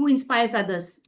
who inspires others.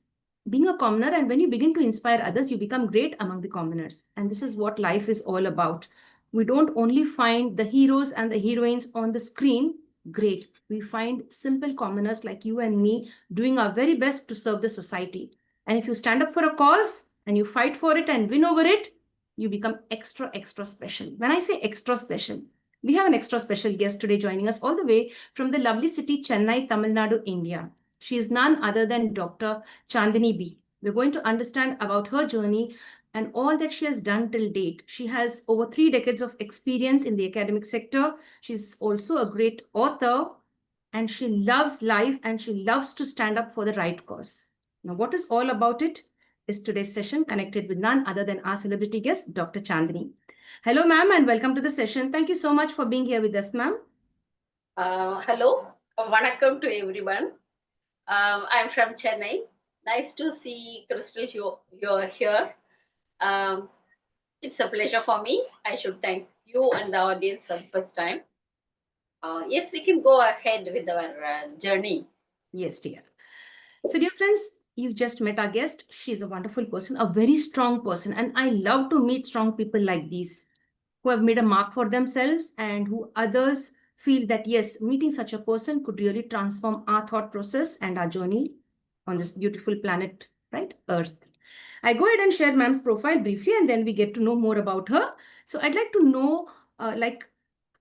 Being a commoner, and when you begin to inspire others, you become great among the commoners. And this is what life is all about. We don't only find the heroes and the heroines on the screen great. We find simple commoners like you and me doing our very best to serve the society. And if you stand up for a cause and you fight for it and win over it, you become extra, extra special. When I say extra special, we have an extra special guest today joining us all the way from the lovely city Chennai, Tamil Nadu, India. She is none other than Dr. Chandnibi. We're going to understand about her journey and all that she has done till date. She has over 3 decades of experience in the academic sector. She's also a great author, and she loves life and she loves to stand up for the right cause. Now, what is all about it is today's session connected with none other than our celebrity guest, Dr. Chandni. Hello, ma'am, and welcome to the session. Thank you so much for being here with us, ma'am. Hello, vanakkam to everyone. I'm from Chennai. Nice to see Crystal, you're here. It's a pleasure for me. I should thank you and the audience for the first time. Yes, we can go ahead with our journey. Yes, dear. So, dear friends, you've just met our guest. She's a wonderful person, a very strong person. And I love to meet strong people like these who have made a mark for themselves and who others feel that, yes, meeting such a person could really transform our thought process and our journey on this beautiful planet, right? Earth. I go ahead and share ma'am's profile briefly and then we get to know more about her. So I'd like to know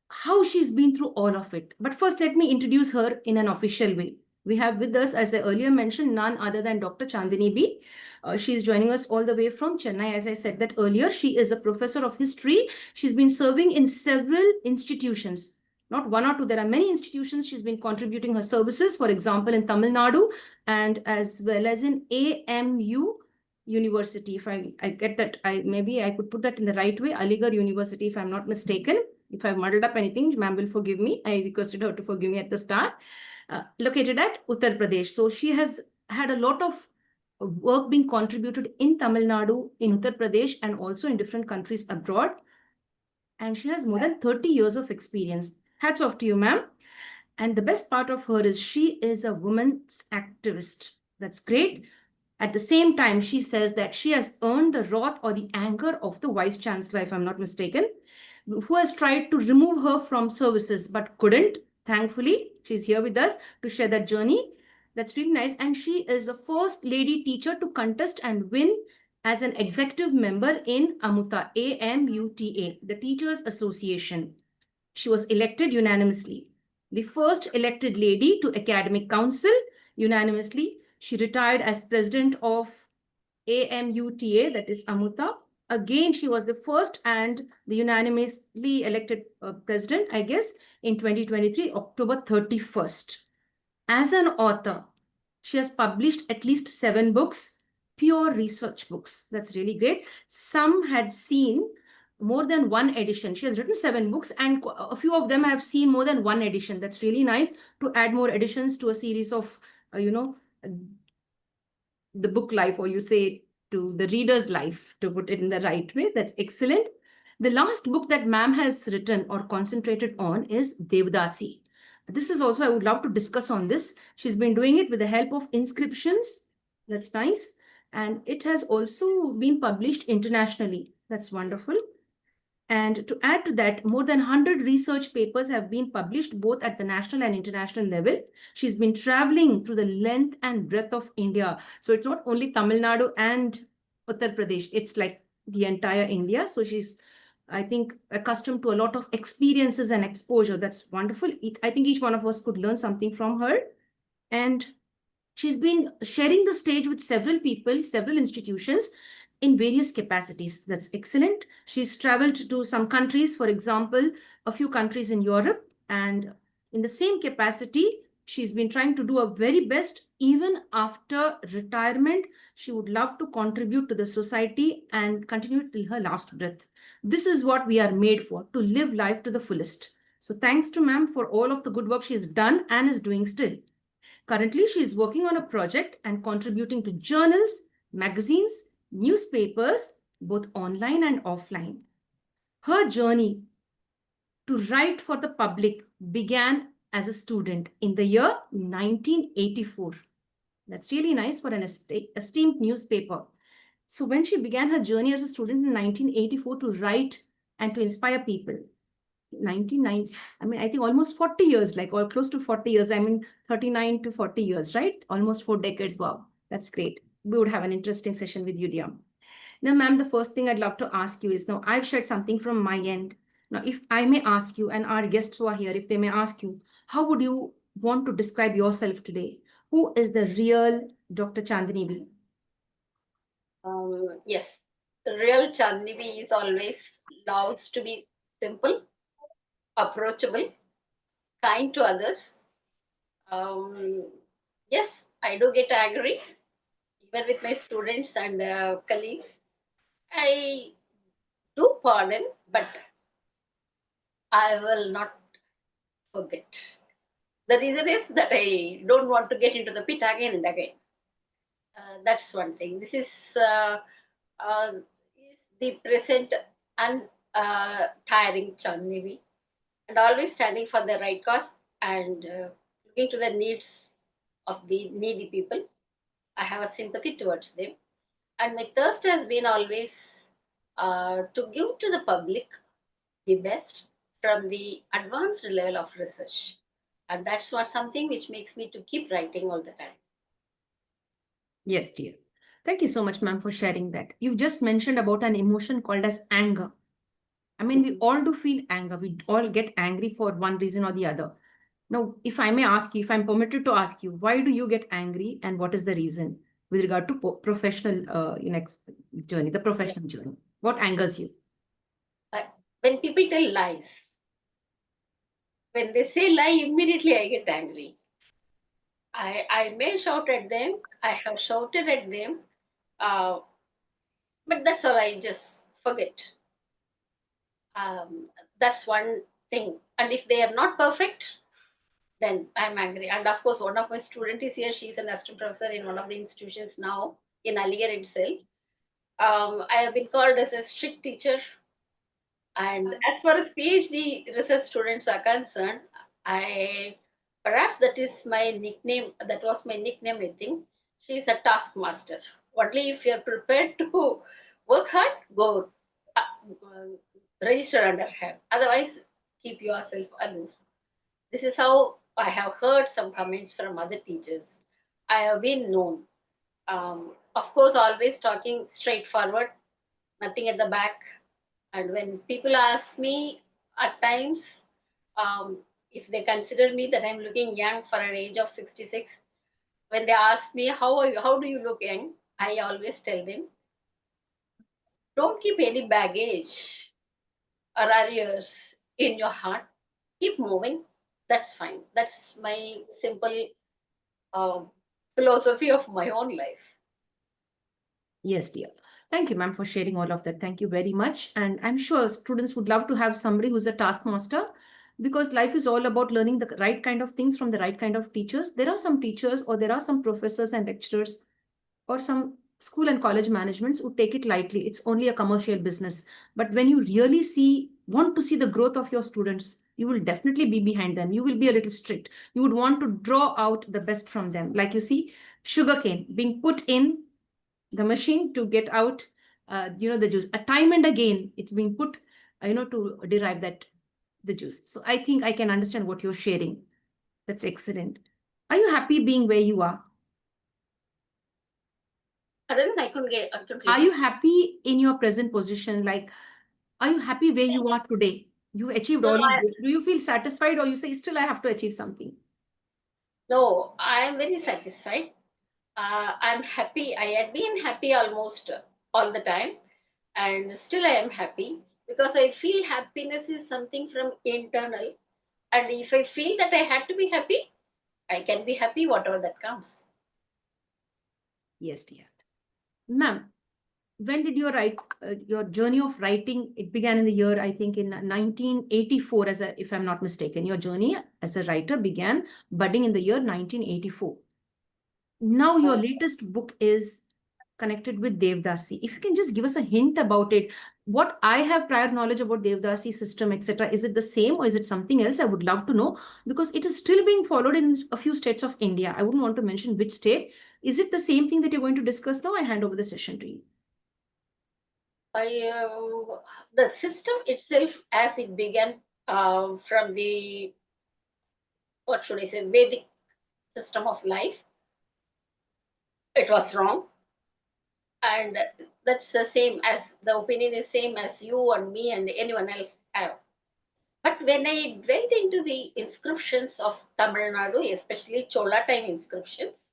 how she's been through all of it. But first, let me introduce her in an official way. We have with us, as I earlier mentioned, none other than Dr. Chandni B. She is joining us all the way from Chennai. As I said that earlier, she is a professor of history. She's been serving in several institutions, not one or two. There are many institutions she's been contributing her services, for example, in Tamil Nadu and as well as in AMU University. If I get that, maybe I could put that in the right way, Aligarh University, if I'm not mistaken. If I've muddled up anything, ma'am will forgive me. I requested her to forgive me at the start. Located at Uttar Pradesh. So she has had a lot of work being contributed in Tamil Nadu, in Uttar Pradesh, and also in different countries abroad. And she has more than 30 years of experience. Hats off to you, ma'am. And the best part of her is she is a woman's activist. That's great. At the same time, she says that she has earned the wrath or the anger of the Vice Chancellor, if I'm not mistaken, who has tried to remove her from services but couldn't. Thankfully, she's here with us to share that journey. That's really nice. And she is the first lady teacher to contest and win as an executive member in AMUTA, AMUTA, the Teachers Association. She was elected unanimously. The first elected lady to Academic Council unanimously. She retired as president of AMUTA, that is AMUTA. Again, she was the first and the unanimously elected president, I guess, in 2023, October 31st. As an author, she has published at least 7 books, pure research books. That's really great. Some had seen more than 1 edition. She has written 7 books and a few of them have seen more than 1 edition. That's really nice to add more editions to a series of, the book life, or you say to the reader's life, to put it in the right way. That's excellent. The last book that ma'am has written or concentrated on is Devdasi. This is also, I would love to discuss on this. She's been doing it with the help of inscriptions. That's nice. And it has also been published internationally. That's wonderful. And to add to that, more than 100 research papers have been published both at the national and international level. She's been traveling through the length and breadth of India. So it's not only Tamil Nadu and Uttar Pradesh, it's like the entire India. So she's, I think, accustomed to a lot of experiences and exposure. That's wonderful. I think each one of us could learn something from her. And she's been sharing the stage with several people, several institutions, in various capacities. That's excellent. She's traveled to some countries, for example, a few countries in Europe, and in the same capacity, she's been trying to do her very best. Even after retirement, she would love to contribute to the society and continue till her last breath. This is what we are made for, to live life to the fullest. So thanks to ma'am for all of the good work she's done and is doing still. Currently, she is working on a project and contributing to journals, magazines, newspapers, both online and offline. Her journey to write for the public began as a student in the year 1984. That's really nice for an esteemed newspaper. So when she began her journey as a student in 1984 to write and to inspire people, 99, I mean, I think almost 40 years, like, or close to 40 years. I mean, 39 to 40 years, right? Almost 4 decades. Wow, that's great. We would have an interesting session with you, dear. Now, ma'am, the first thing I'd love to ask you is, now I've shared something from my end. Now, if I may ask you, and our guests who are here, if they may ask you, how would you want to describe yourself today? Who is the real Dr. Chandnibi? Yes, the real Chandnibi is always loves to be simple, approachable, kind to others. Um, yes, I do get angry, even with my students and colleagues. I do pardon, but I will not forget. The reason is that I don't want to get into the pit again and again. That's one thing. This uh, is the present and tiring Chandnivi, and always standing for the right cause and looking to the needs of the needy people. I have a sympathy towards them, and my thirst has been always to give to the public the best from the advanced level of research, and that's what something which makes me to keep writing all the time. Yes, dear. Thank you so much, ma'am, for sharing that. You just mentioned about an emotion called as anger. I mean, we Mhm. all do feel anger. We all get angry for one reason or the other. Now, if I may ask you, if I'm permitted to ask you, why do you get angry and what is the reason with regard to professional journey, the Yeah. professional journey? What angers you? Uh, when people tell lies, when they say lie, immediately I get angry. I may shout at them. I have shouted at them, uh, but that's all. I just forget. Um, that's one thing. And if they are not perfect, then I'm angry. And of course, one of my student is here. She's an assistant professor in one of the institutions now in Aligarh itself. I have been called as a strict teacher. And as far as PhD research students are concerned, I perhaps that is my nickname. That was my nickname. I think she's a taskmaster. Only if you're prepared to work hard, go uh, register under her. Otherwise, keep yourself aloof. This is how I have heard some comments from other teachers. I have been known. Of course, always talking straightforward, nothing at the back. And when people ask me at times, um, if they consider me that I'm looking young for an age of 66, when they ask me, how do you look young? I always tell them, don't keep any baggage or arrears in your heart. Keep moving. That's fine. That's my simple um, philosophy of my own life. Yes, dear. Thank you, ma'am, for sharing all of that. Thank you very much. And I'm sure students would love to have somebody who's a taskmaster because life is all about learning the right kind of things from the right kind of teachers. There are some teachers or there are some professors and lecturers or some school and college managements who take it lightly. It's only a commercial business. But when you really want to see the growth of your students, you will definitely be behind them. You will be a little strict. You would want to draw out the best from them. Like you see, sugarcane being put in the machine to get out, the juice. A time and again, it's being put, to derive the juice. So I think I can understand what you're sharing. That's excellent. Are you happy being where you are? Pardon, I couldn't Are listen. you happy in your present position? Like, are you happy where you are today? You achieved No, all you did. Do you feel satisfied or you say, still, I have to achieve something? no, I am very satisfied. I'm happy. I had been happy almost all the time, and still I am happy because I feel happiness is something from internal. And if I feel that I had to be happy, I can be happy whatever that comes. Yes, dear. Ma'am, when did you write your journey of writing? It began in the year, I think, in 1984, if I'm not mistaken. Your journey as a writer began budding in the year 1984. Now, your Uh, latest book is connected with Devdasi. If you can just give us a hint about it, what I have prior knowledge about Devdasi system, etc., is it the same or is it something else? I would love to know because it is still being followed in a few states of India. I wouldn't want to mention which state. Is it the same thing that you're going to discuss now? I hand over the session to you. I, the system itself, as it began from the, what should I say, Vedic system of life, it was wrong. And that's the same as the opinion is same as you and me and anyone else have. But when I dwelt into the inscriptions of Tamil Nadu, especially Chola time inscriptions,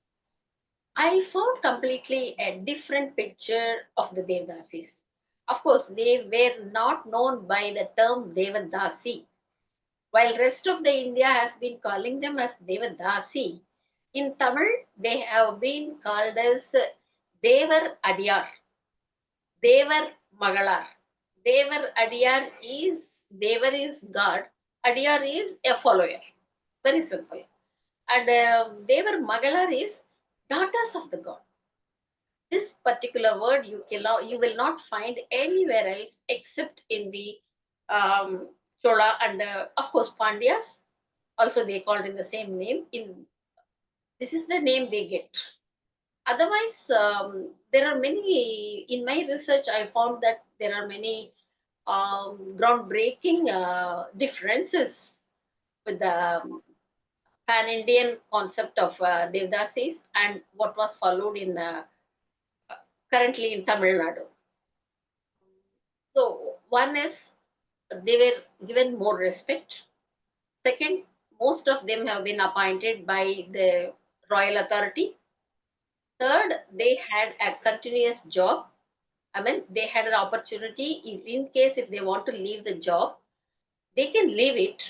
I found completely a different picture of the Devdasis. Of course, they were not known by the term Devadasi, while rest of the India has been calling them as Devadasi. In Tamil, they have been called as Devar Adiyar, Devar Magalar. Devar Adiyar is, Devar is God, Adiyar is a follower. Very simple. And Devar Magalar is daughters of the God. This particular word you will not find anywhere else except in the Chola and of course Pandyas. Also, they called in the same name. In this is the name they get. Otherwise, there are many. In my research, I found that there are many groundbreaking differences with the pan-Indian concept of Devdasis and what was followed in currently in Tamil Nadu. So one is they were given more respect. Second, most of them have been appointed by the royal authority. Third, they had a continuous job. I mean, they had an opportunity in case if they want to leave the job, they can leave it,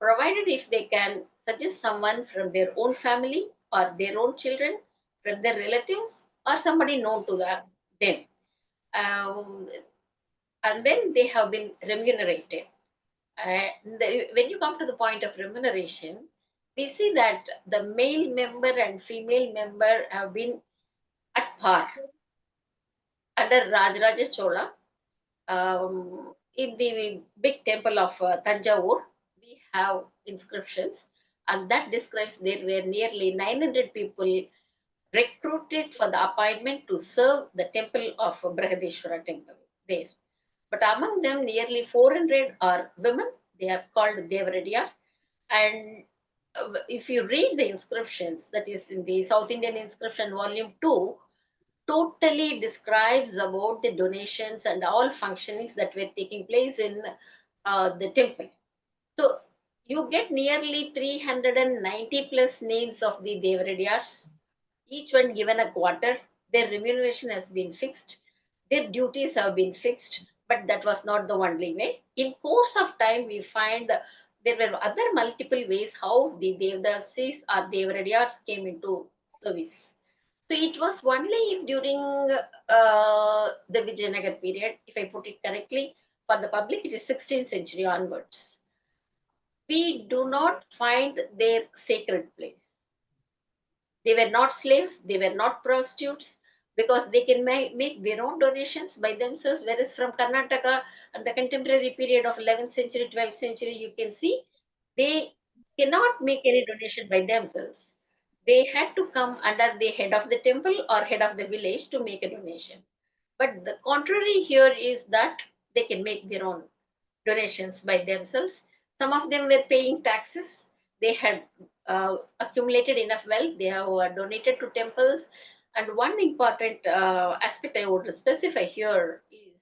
provided if they can suggest someone from their own family or their own children, from their relatives, or somebody known to them. Um, and then they have been remunerated. When you come to the point of remuneration, we see that the male member and female member have been at par under Rajaraja Chola. In the big temple of Tanjavur, we have inscriptions, and that describes there were nearly 900 people recruited for the appointment to serve the temple of Brihadishwara temple there. But among them, nearly 400 are women. They are called Devaradiyar. And if you read the inscriptions, that is in the South Indian inscription volume 2, totally describes about the donations and all functionings that were taking place in the temple. So you get nearly 390 plus names of the Devaradiyars, each one given a quarter. Their remuneration has been fixed, their duties have been fixed, but that was not the only way. In course of time, we find there were other multiple ways how the Devdasis or Devaradiyars came into service. So it was only during the Vijayanagar period, if I put it correctly, for the public, it is 16th century onwards. We do not find their sacred place. They were not slaves, they were not prostitutes, because they can make their own donations by themselves. Whereas from Karnataka and the contemporary period of 11th century, 12th century, you can see they cannot make any donation by themselves. They had to come under the head of the temple or head of the village to make a donation. But the contrary here is that they can make their own donations by themselves. Some of them were paying taxes. They had accumulated enough wealth. They have donated to temples. And one important aspect I would specify here is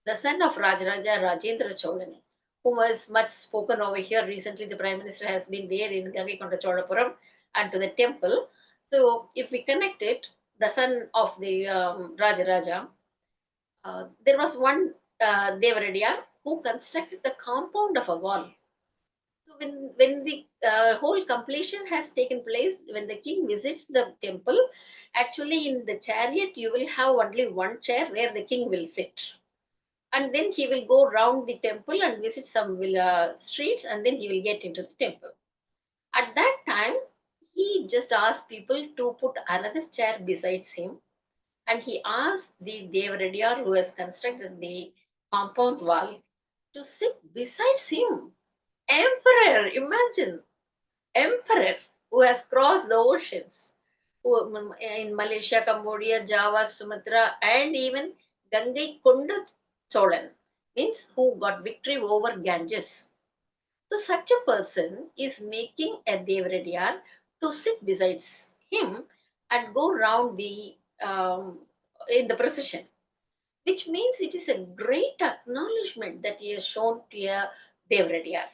the son of Rajaraja Rajendra Cholan, who was much spoken over here. Recently, the Prime Minister has been there in Gangaikonda Cholapuram and to the temple. So, if we connect it, the son of the Rajaraja, there was one Devaradiyar who constructed the compound of a wall. So when the whole completion has taken place, when the king visits the temple, actually in the chariot you will have only one chair where the king will sit. And then he will go round the temple and visit some streets and then he will get into the temple. At that time, he just asked people to put another chair besides him and he asked the Devaradiyar who has constructed the compound wall to sit beside him. Emperor, imagine, emperor who has crossed the oceans, who in Malaysia, Cambodia, Java, Sumatra, and even Gangai Konda Cholan, means who got victory over Ganges. So such a person is making a Devradiyar to sit beside him and go round the in the procession, which means it is a great acknowledgement that he has shown to a Devradiyar.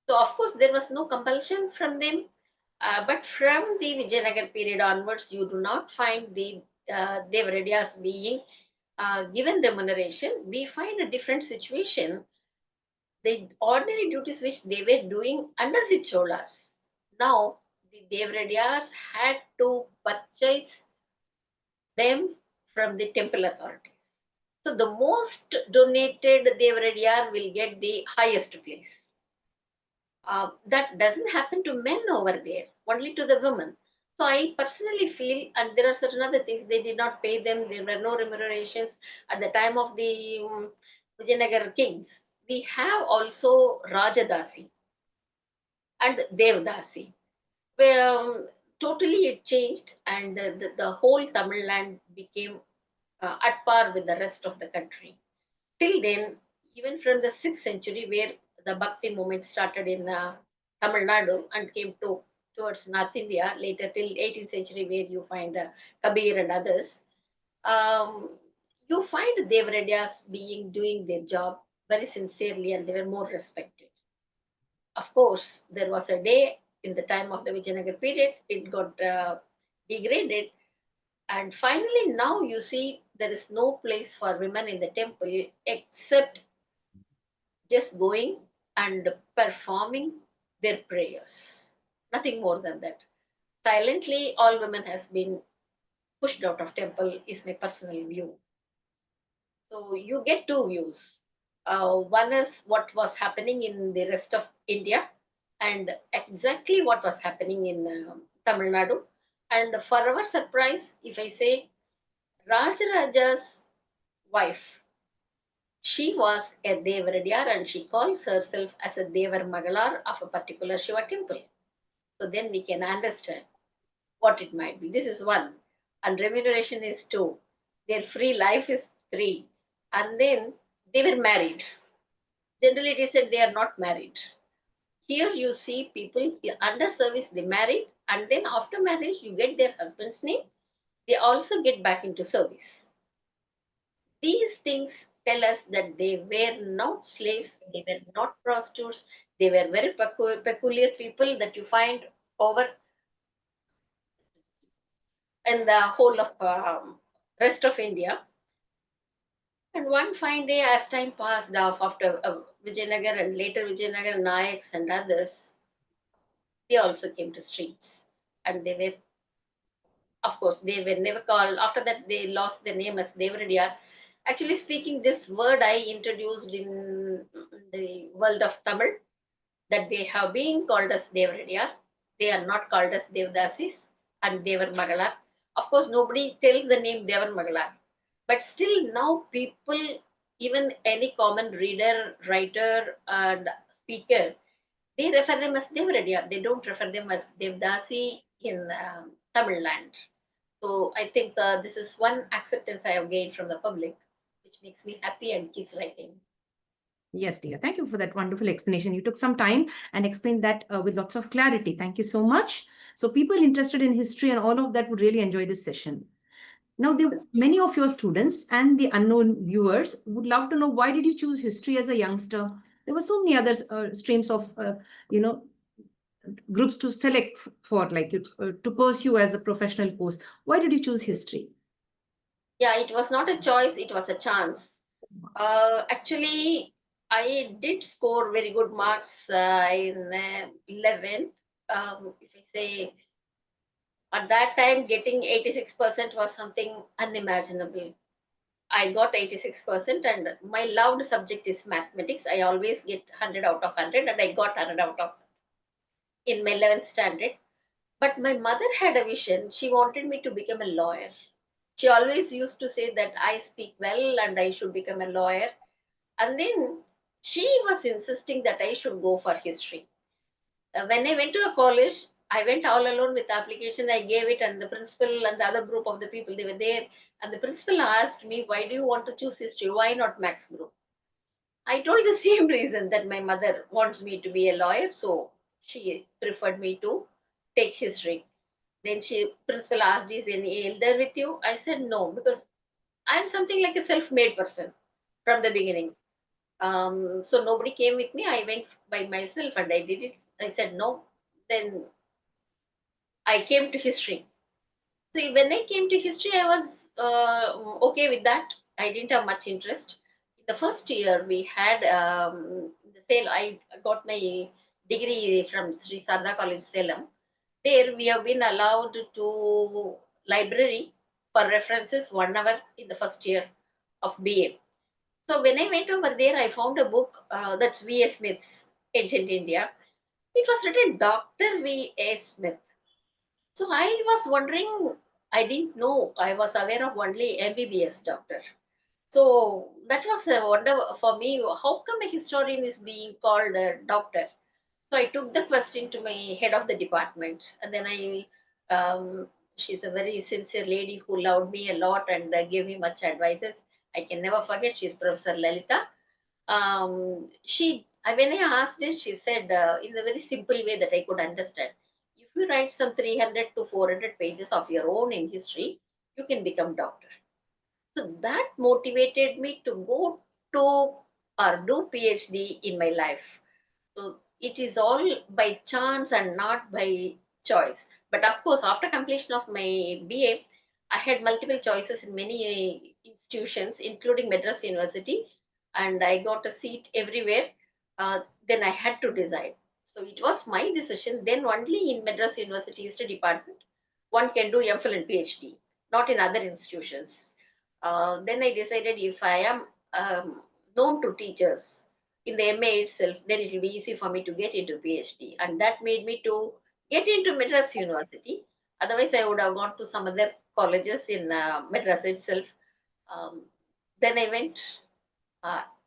So of course there was no compulsion from them, but from the Vijayanagar period onwards, you do not find the Devradiyars being given remuneration. We find a different situation, the ordinary duties which they were doing under the Cholas. Now, the Devradiyars had to purchase them from the temple authorities. So, the most donated Devradiyar will get the highest place. That doesn't happen to men over there, only to the women. So, I personally feel, and there are certain other things, they did not pay them, there were no remunerations at the time of the Vijayanagar kings. We have also Rajadasi and Devdasi, where totally it changed, and the whole Tamil land became at par with the rest of the country. Till then, even from the 6th century, where the Bhakti movement started in Tamil Nadu and came to towards North India, later till 18th century, where you find Kabir and others, um, you find Devradiyas being doing their job very sincerely, and they were more respected. Of course, there was a day in the time of the Vijayanagar period, it got degraded. And finally, now you see there is no place for women in the temple except just going and performing their prayers. Nothing more than that. Silently, all women has been pushed out of temple is my personal view. So you get two views. One is what was happening in the rest of India, and exactly what was happening in Tamil Nadu. And for our surprise, if I say Rajaraja's wife, she was a Devaradiyar and she calls herself as a Devar Magalar of a particular Shiva temple. So then we can understand what it might be. This is one. And remuneration is two. Their free life is three. And then they were married. Generally, it is said they are not married. Here you see people under service, they married, and then after marriage, you get their husband's name. They also get back into service. These things tell us that they were not slaves, they were not prostitutes, they were very peculiar people that you find over in the whole of rest of India. And one fine day, as time passed off after Vijayanagar and later Vijayanagar Nayaks and others, they also came to streets. And they were, of course, they were never called, after that, they lost their name as Devradiyar. Actually speaking, this word I introduced in the world of Tamil, that they have been called as Devradiyar. They are not called as Devdasis and Devar Magalar. Of course, nobody tells the name Devar Magalar. But still now people, even any common reader, writer and speaker, they refer them as Devradiyar. They don't refer them as Devdasi in Tamil land. So I think this is one acceptance I have gained from the public, which makes me happy and keeps writing. Yes, dear. Thank you for that wonderful explanation. You took some time and explained that with lots of clarity. Thank you so much. So people interested in history and all of that would really enjoy this session. Now, many of your students and the unknown viewers would love to know, why did you choose history as a youngster? There were so many other streams of, you know, groups to select for, like to pursue as a professional course. Why did you choose history? Yeah, it was not a choice, it was a chance. Actually, I did score very good marks in 11th. If I say at that time, getting 86% was something unimaginable. I got 86%, and my loved subject is mathematics. I always get 100 out of 100, and I got 100 out of in my 11th standard. But my mother had a vision. She wanted me to become a lawyer. She always used to say that I speak well and I should become a lawyer. And then she was insisting that I should go for history. When I went to a college, I went all alone with the application. I gave it, and the principal and the other group of the people, they were there. And the principal asked me, "Why do you want to choose history? Why not max group?" I told the same reason, that my mother wants me to be a lawyer, so she preferred me to take history. Then she principal asked, "Is any elder with you?" I said no, because I'm something like a self-made person from the beginning. So nobody came with me. I went by myself and I did it. I said no. Then I came to history. So when I came to history, I was okay with that. I didn't have much interest. In the first year, we had the sale. I got my degree from Sri Sarda College, Salem. There, we have been allowed to library for references 1 hour in the first year of BA. So when I went over there, I found a book that's V.A. Smith's Ancient India. It was written Dr. V.A. Smith. So I was wondering, I didn't know, I was aware of only MBBS doctor. So that was a wonder for me. How come a historian is being called a doctor? So I took the question to my head of the department, and then she's a very sincere lady who loved me a lot and gave me much advices. I can never forget. She's Professor Lalita. When I asked her, she said in a very simple way that I could understand. If you write some 300 to 400 pages of your own in history, you can become doctor. So that motivated me to go to or do PhD in my life. So it is all by chance and not by choice. But of course, after completion of my BA, I had multiple choices in many institutions, including Madras University, and I got a seat everywhere. Then I had to decide. So it was my decision. Then only in Madras University History Department, one can do MPhil and PhD, not in other institutions. Then I decided, if I am known to teachers in the MA itself, then it will be easy for me to get into PhD. And that made me to get into Madras University. Otherwise, I would have gone to some other colleges in Madras itself. Um, then I went,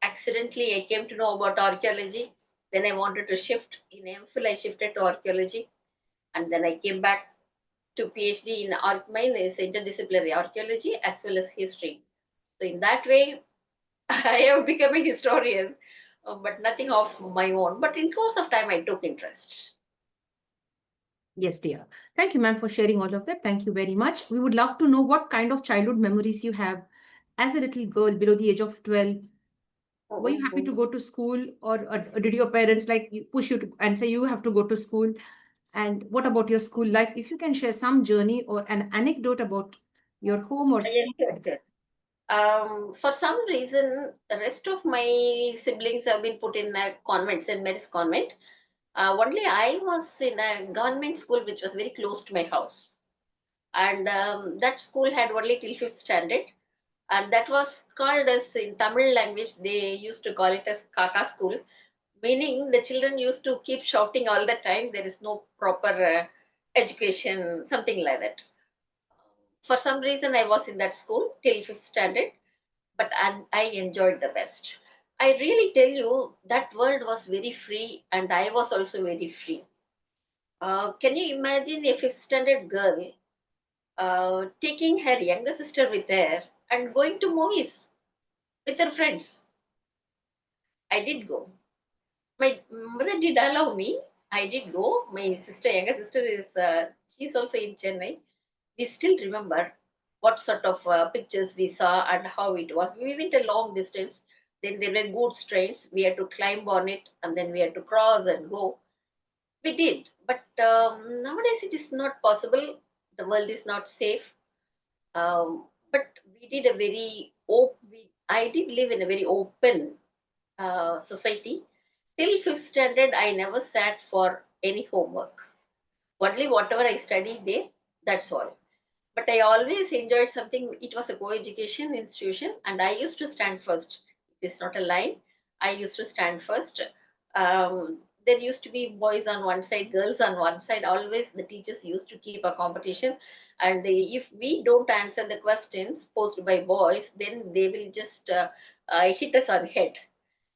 accidentally, I came to know about archaeology. Then I wanted to shift. In MPhil, I shifted to archaeology. And then I came back to PhD in mine is interdisciplinary archaeology as well as history. So in that way, I have become a historian, but nothing of my own. But in course of time, I took interest. Yes, dear. Thank you, ma'am, for sharing all of that. Thank you very much. We would love to know what kind of childhood memories you have as a little girl below the age of 12. Were you happy to Mhm. go to school, or did your parents like push you to and say you have to go to school? And what about your school life? If you can share some journey or an anecdote about your home or Yes, school. sure, sure. For some reason, the rest of my siblings have been put in a convent, St. Mary's Convent. Only I was in a government school which was very close to my house. And that school had only till fifth standard. And that was called as, in Tamil language, they used to call it as Kaka school, meaning the children used to keep shouting all the time. There is no proper education, something like that. For some reason, I was in that school till fifth standard, but I enjoyed the best. I really tell you, that world was very free, and I was also very free. Can you imagine a fifth standard girl taking her younger sister with her and going to movies with her friends? I did go. My mother did allow me. I did go. My sister, younger sister, is she's also in Chennai. We still remember what sort of pictures we saw and how it was. We went a long distance. Then there were goods trains. We had to climb on it, and then we had to cross and go. We did, but nowadays it is not possible. The world is not safe. But we did a very I did live in a very open society. Till fifth standard, I never sat for any homework. Only whatever I studied there, that's all. But I always enjoyed something. It was a co-education institution, and I used to stand first. It is not a lie. I used to stand first. There used to be boys on one side, girls on one side. Always the teachers used to keep a competition, and if we don't answer the questions posed by boys, then they will just hit us on head.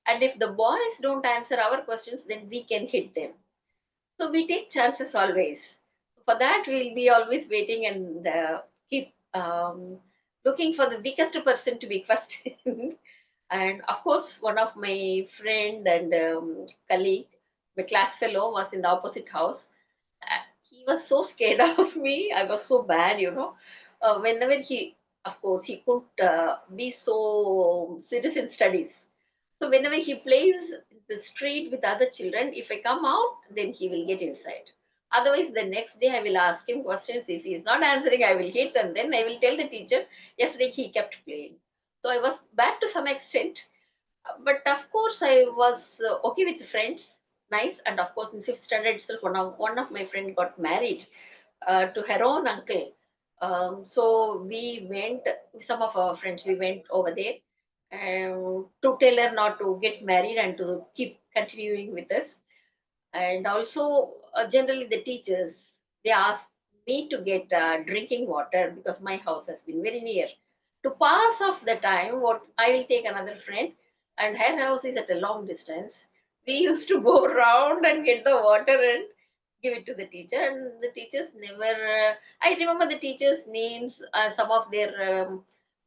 And if the boys don't answer our questions, then we can hit them. So we take chances always. For that, we'll be always waiting and keep looking for the weakest person to be questioned. And of course, one of my friend and colleague, my class fellow, was in the opposite house. He was so scared of me. I was so bad, you know. Whenever he, of course, he couldn't be so serious in studies. So whenever he plays the street with other children, if I come out, then he will get inside. Otherwise, the next day I will ask him questions. If he is not answering, I will hit, and then I will tell the teacher, yesterday he kept playing. So I was bad to some extent, but of course I was okay with friends, nice. And of course, in fifth standard itself, one of my friend got married to her own uncle. So we went, some of our friends, we went over there to tell her not to get married and to keep continuing with us. And also, generally, the teachers, they ask me to get drinking water because my house has been very near. To pass off the time, what I will take another friend, and her house is at a long distance. We used to go around and get the water and give it to the teacher, and the teachers never. I remember the teachers' names, some of their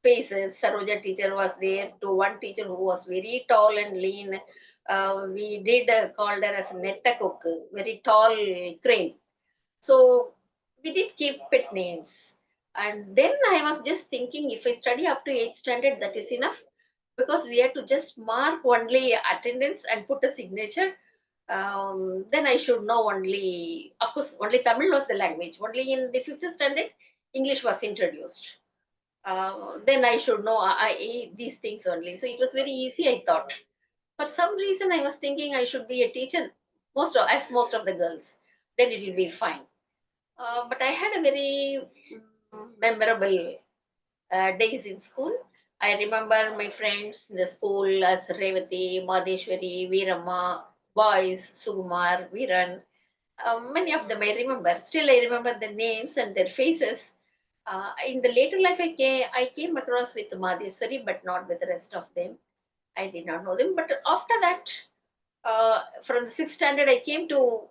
faces. Saroja teacher was there. To one teacher who was very tall and lean, we did called her as Netta Cook, very tall crane. So we did keep pet names. And then I was just thinking, if I study up to 8th standard, that is enough, because we had to just mark only attendance and put a signature. Then I should know only, of course, only Tamil was the language. Only in the 5th standard, English was introduced. Then I should know these things only. So it was very easy, I thought. For some reason, I was thinking I should be a teacher, as most of the girls. Then it will be fine. But I had a very memorable days in school. I remember my friends in the school as Revati, Madheshwari, Veeramma, boys, Sugumar, Viran. Many of them I remember. Still, I remember the names and their faces. In the later life, I came across with Madheshwari, but not with the rest of them. I did not know them. But after that, from the sixth standard, I came to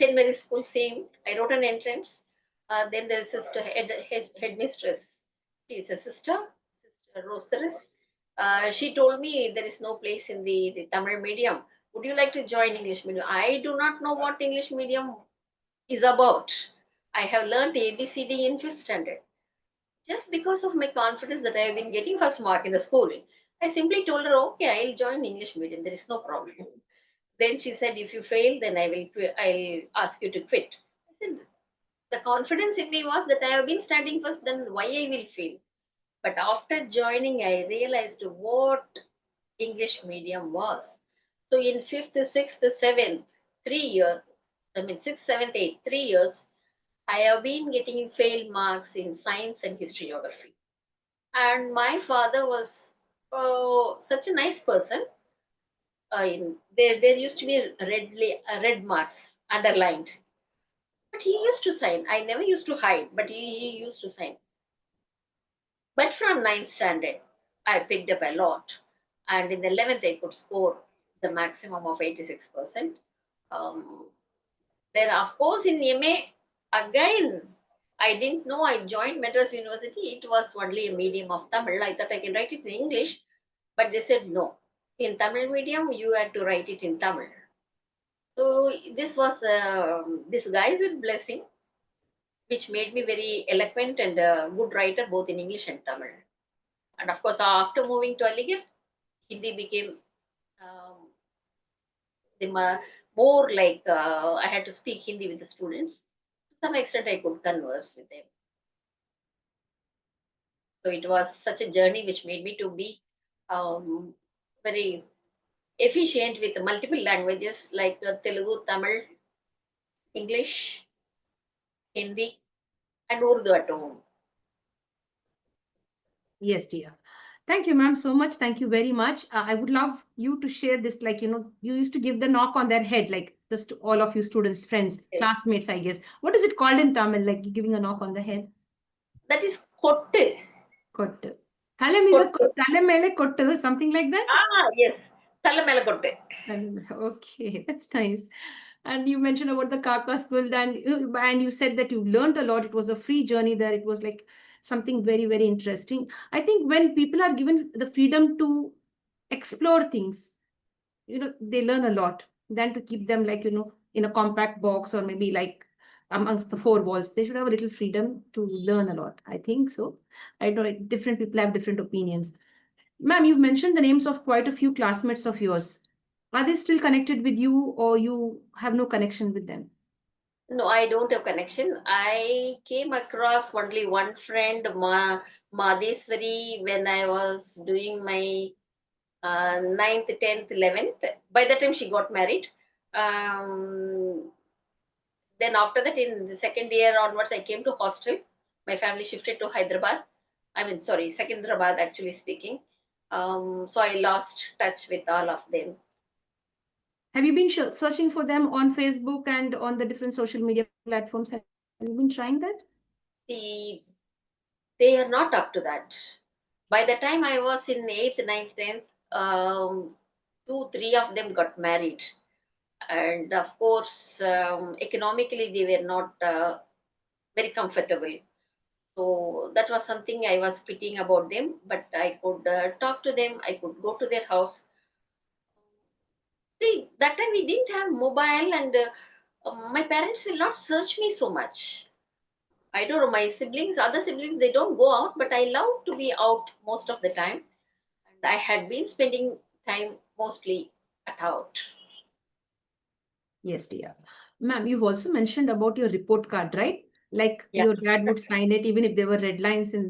St. Mary's School. Same, I wrote an entrance. Then the sister headmistress. She is a sister, Sister Rosaris. She told me there is no place in the Tamil medium. Would you like to join English medium? I do not know what English medium is about. I have learned ABCD in fifth standard. Just because of my confidence that I have been getting first mark in the school, I simply told her, okay, I'll join English medium. There is no problem. Then she said, if you fail, then I'll ask you to quit. I said, the confidence in me was that I have been standing first, then why I will fail? But after joining, I realized what English medium was. So in fifth, sixth, seventh, 3 years, I mean sixth, seventh, eighth, 3 years, I have been getting fail marks in science and history geography. And my father was such a nice person. There used to be red marks underlined, but he used to sign. I never used to hide, but he used to sign. But from ninth standard, I picked up a lot, and in the 11th I could score the maximum of 86%. Um, then of course in MA again. I didn't know I joined Madras University. It was only a medium of Tamil. I thought I can write it in English, but they said no. In Tamil medium, you had to write it in Tamil. So this was this guy's blessing, which made me very eloquent and a good writer both in English and Tamil. And of course, after moving to Aligarh, Hindi became um, more like I had to speak Hindi with the students. To some extent, I could converse with them. So it was such a journey which made me to be very efficient with multiple languages like Telugu, Tamil, English, Hindi, and Urdu at home. Yes, dear. Thank you, ma'am, so much. Thank you very much. I would love you to share this, like, you used to give the knock on their head, like just to all of you students, friends, Yes. classmates, I guess. What is it called in Tamil, like giving a knock on the head? That is kottu. Kottu. Tale meeda Kottu. tale mele kottu, something like that? Ah, yes. ತಲೆ ಮೇಲೆ ಕೊಟ್ಟೆ. And okay, that's nice. And you mentioned about the Kaka school, and you said that you learned a lot. It was a free journey there. It was like something very, very interesting. I think when people are given the freedom to explore things, they learn a lot than to keep them like, in a compact box or maybe like amongst the four walls. They should have a little freedom to learn a lot. I think so. I know different people have different opinions. Ma'am, you've mentioned the names of quite a few classmates of yours. Are they still connected with you or you have no connection with them? No, I don't have connection. I came across only one friend, Madheswari, when I was doing my ninth, 10th, 11th. By the time she got married. Um, then after that, in the second year onwards, I came to hostel. My family shifted to Hyderabad. I mean, sorry, Secunderabad, actually speaking. So I lost touch with all of them. Have you been searching for them on Facebook and on the different social media platforms? Have you been trying that? See, they are not up to that. By the time I was in 8th, ninth, 10th, two, three of them got married. And of course, economically, they were not very comfortable. So that was something I was pitying about them. But I could talk to them, I could go to their house. See, that time we didn't have mobile, and my parents will not search me so much. I don't know, my siblings, other siblings, they don't go out, but I love to be out most of the time. And I had been spending time mostly at out. Yes, dear. Ma'am, you've also mentioned about your report card, right? Like Yeah. your dad would sign it, even if there were red lines in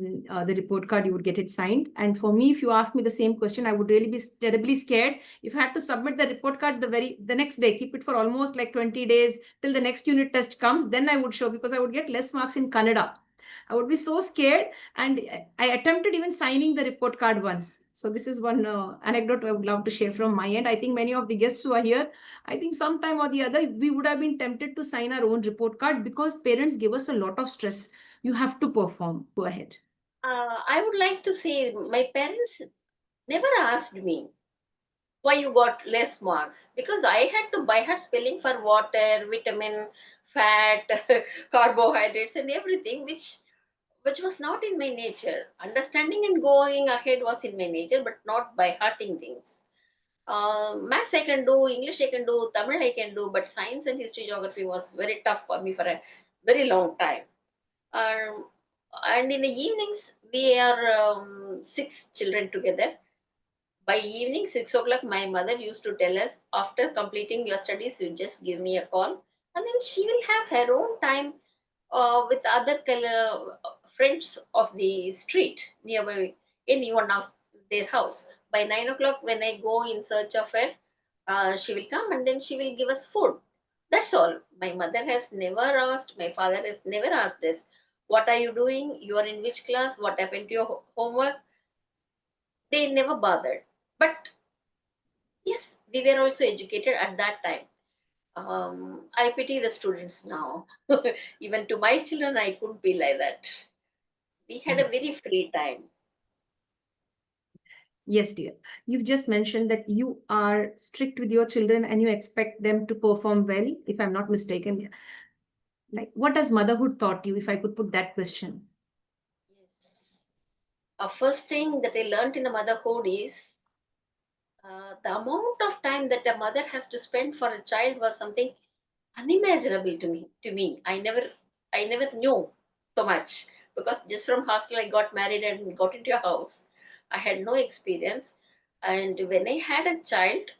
the report card, you would get it signed. And for me, if you ask me the same question, I would really be terribly scared if I had to submit the report card the next day, keep it for almost like 20 days till the next unit test comes, then I would show because I would get less marks in Kannada. I would be so scared, and I attempted even signing the report card once. So this is one anecdote I would love to share from my end. I think many of the guests who are here, I think sometime or the other, we would have been tempted to sign our own report card because parents give us a lot of stress. You have to perform. Go ahead. I would like to say my parents never asked me why you got less marks, because I had to by heart spelling for water, vitamin, fat, carbohydrates, and everything, which was not in my nature. Understanding and going ahead was in my nature, but not by hearting things. Maths I can do, English I can do, Tamil I can do, but science and history, geography was very tough for me for a very long time. Um, and in the evenings, we are six children together. By evening, 6 o'clock, my mother used to tell us, after completing your studies, you just give me a call. And then she will have her own time with other friends of the street nearby, in one of their house. By 9 o'clock, when I go in search of her, she will come and then she will give us food. That's all. My mother has never asked, my father has never asked us, what are you doing? You are in which class? What happened to your homework? They never bothered. But yes, we were also educated at that time. I pity the students now. Even to my children, I couldn't be like that. We had a Yes. very free time. Yes, dear. You've just mentioned that you are strict with your children and you expect them to perform well, if I'm not mistaken. Like, what has motherhood taught you, if I could put that question? Yes. First thing that I learned in the motherhood is the amount of time that a mother has to spend for a child was something unimaginable to me. I never knew so much, because just from hostel I got married and got into a house. I had no experience, and when I had a child,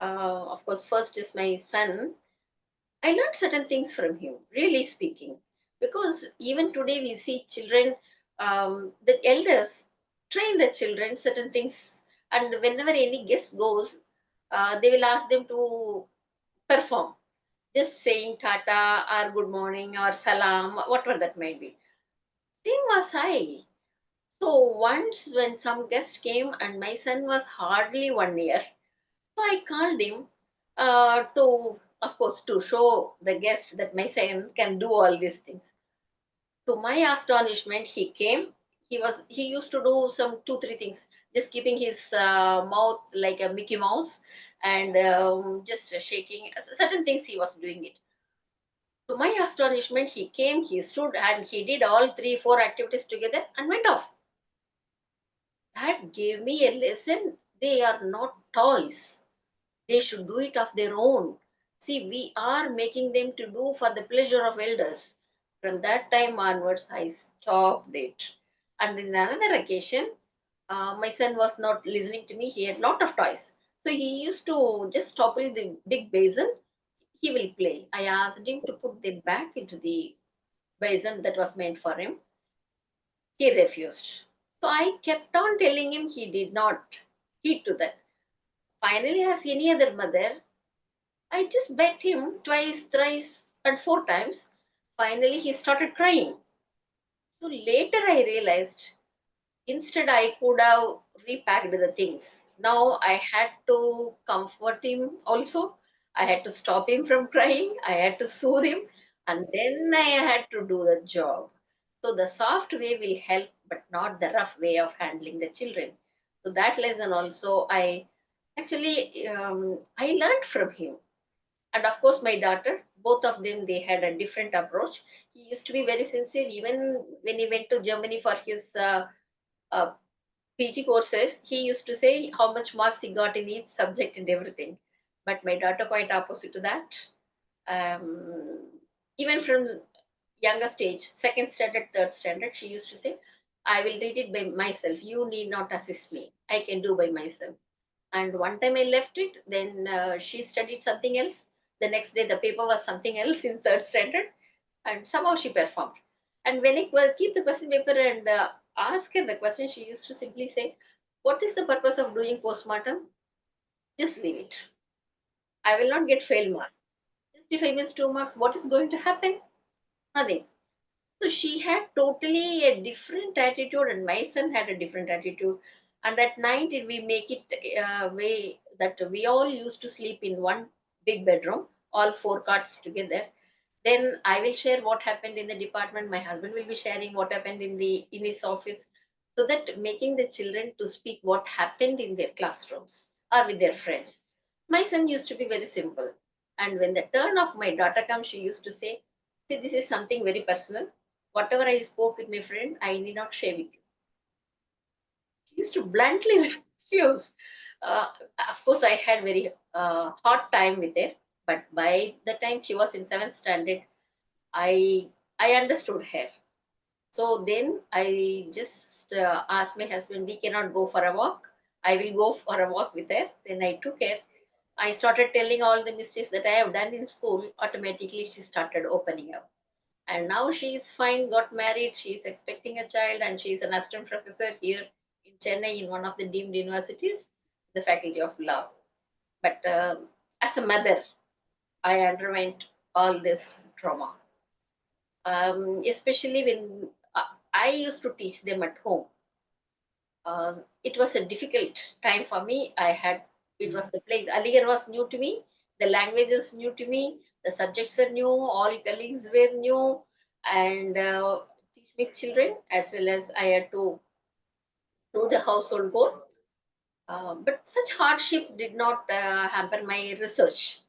of course, first is my son. I learned certain things from him, really speaking, because even today we see children, the elders train the children certain things, and whenever any guest goes, they will ask them to perform, just saying tata or good morning or salam, whatever that might be. Same was I. So once when some guest came and my son was hardly 1 year, so I called him to, of course, to show the guest that my son can do all these things. To my astonishment, he came. he used to do some two three things, just keeping his mouth like a Mickey Mouse, and just shaking certain things he was doing it. To my astonishment, he came, he stood, and he did all three four activities together and went off. That gave me a lesson. They are not toys. They should do it of their own. See, we are making them to do for the pleasure of elders. From that time onwards, I stopped it. And in another occasion, my son was not listening to me. He had lot of toys. So he used to just topple the big basin. He will play. I asked him to put them back into the basin that was meant for him. He refused. So I kept on telling him, he did not heed to that. Finally, as any other mother, I just begged him twice, thrice, and four times. Finally, he started crying. So later, I realized instead I could have repacked the things. Now I had to comfort him also. I had to stop him from crying. I had to soothe him. And then I had to do the job. So the soft way will help, but not the rough way of handling the children. So that lesson also I learned from him. And of course my daughter, both of them, they had a different approach. He used to be very sincere even when he went to Germany for his uh, PG courses. He used to say how much marks he got in each subject and everything. But my daughter quite opposite to that. um, Even from younger stage, second standard, third standard, she used to say, I will read it by myself, you need not assist me, I can do by myself. And one time I left it, then she studied something else. The next day, the paper was something else in third standard, and somehow she performed. And when I keep the question paper and ask her the question, she used to simply say, what is the purpose of doing postmortem? Just leave it. I will not get fail mark. Just if I miss 2 marks, what is going to happen? Nothing. So she had totally a different attitude, and my son had a different attitude. And at night, we make it way that we all used to sleep in one big bedroom, all four cots together. Then I will share what happened in the department. My husband will be sharing what happened in his office, so that making the children to speak what happened in their classrooms or with their friends. My son used to be very simple, and when the turn of my daughter comes, she used to say, "See, this is something very personal. Whatever I spoke with my friend, I need not share with you." She used to bluntly refuse. Uh, of course, I had very hard time with her, but by the time she was in seventh standard, I I understood her. So then I just asked my husband, we cannot go for a walk. I will go for a walk with her. Then I took her. I started telling all the mistakes that I have done in school. Automatically, she started opening up. And now she is fine, got married. She is expecting a child, and she is an assistant professor here in Chennai in one of the deemed universities, the Faculty of Law. But as a mother, I underwent all this trauma, especially when I used to teach them at home. It was a difficult time for me. It was the place. Aligarh was new to me. The language is new to me. The subjects were new. All colleagues were new, and teach me children as well as I had to do the household work. But such hardship did not hamper my research.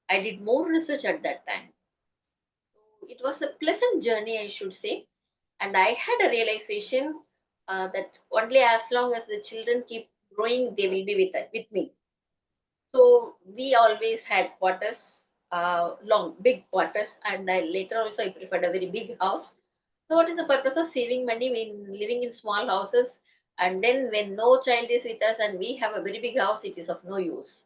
I did more research at that time. So it was a pleasant journey, I should say. And I had a realization that only as long as the children keep growing, they will be with me. So we always had quarters, long, big quarters, and later also I preferred a very big house. So what is the purpose of saving money when living in small houses? And then when no child is with us and we have a very big house, it is of no use.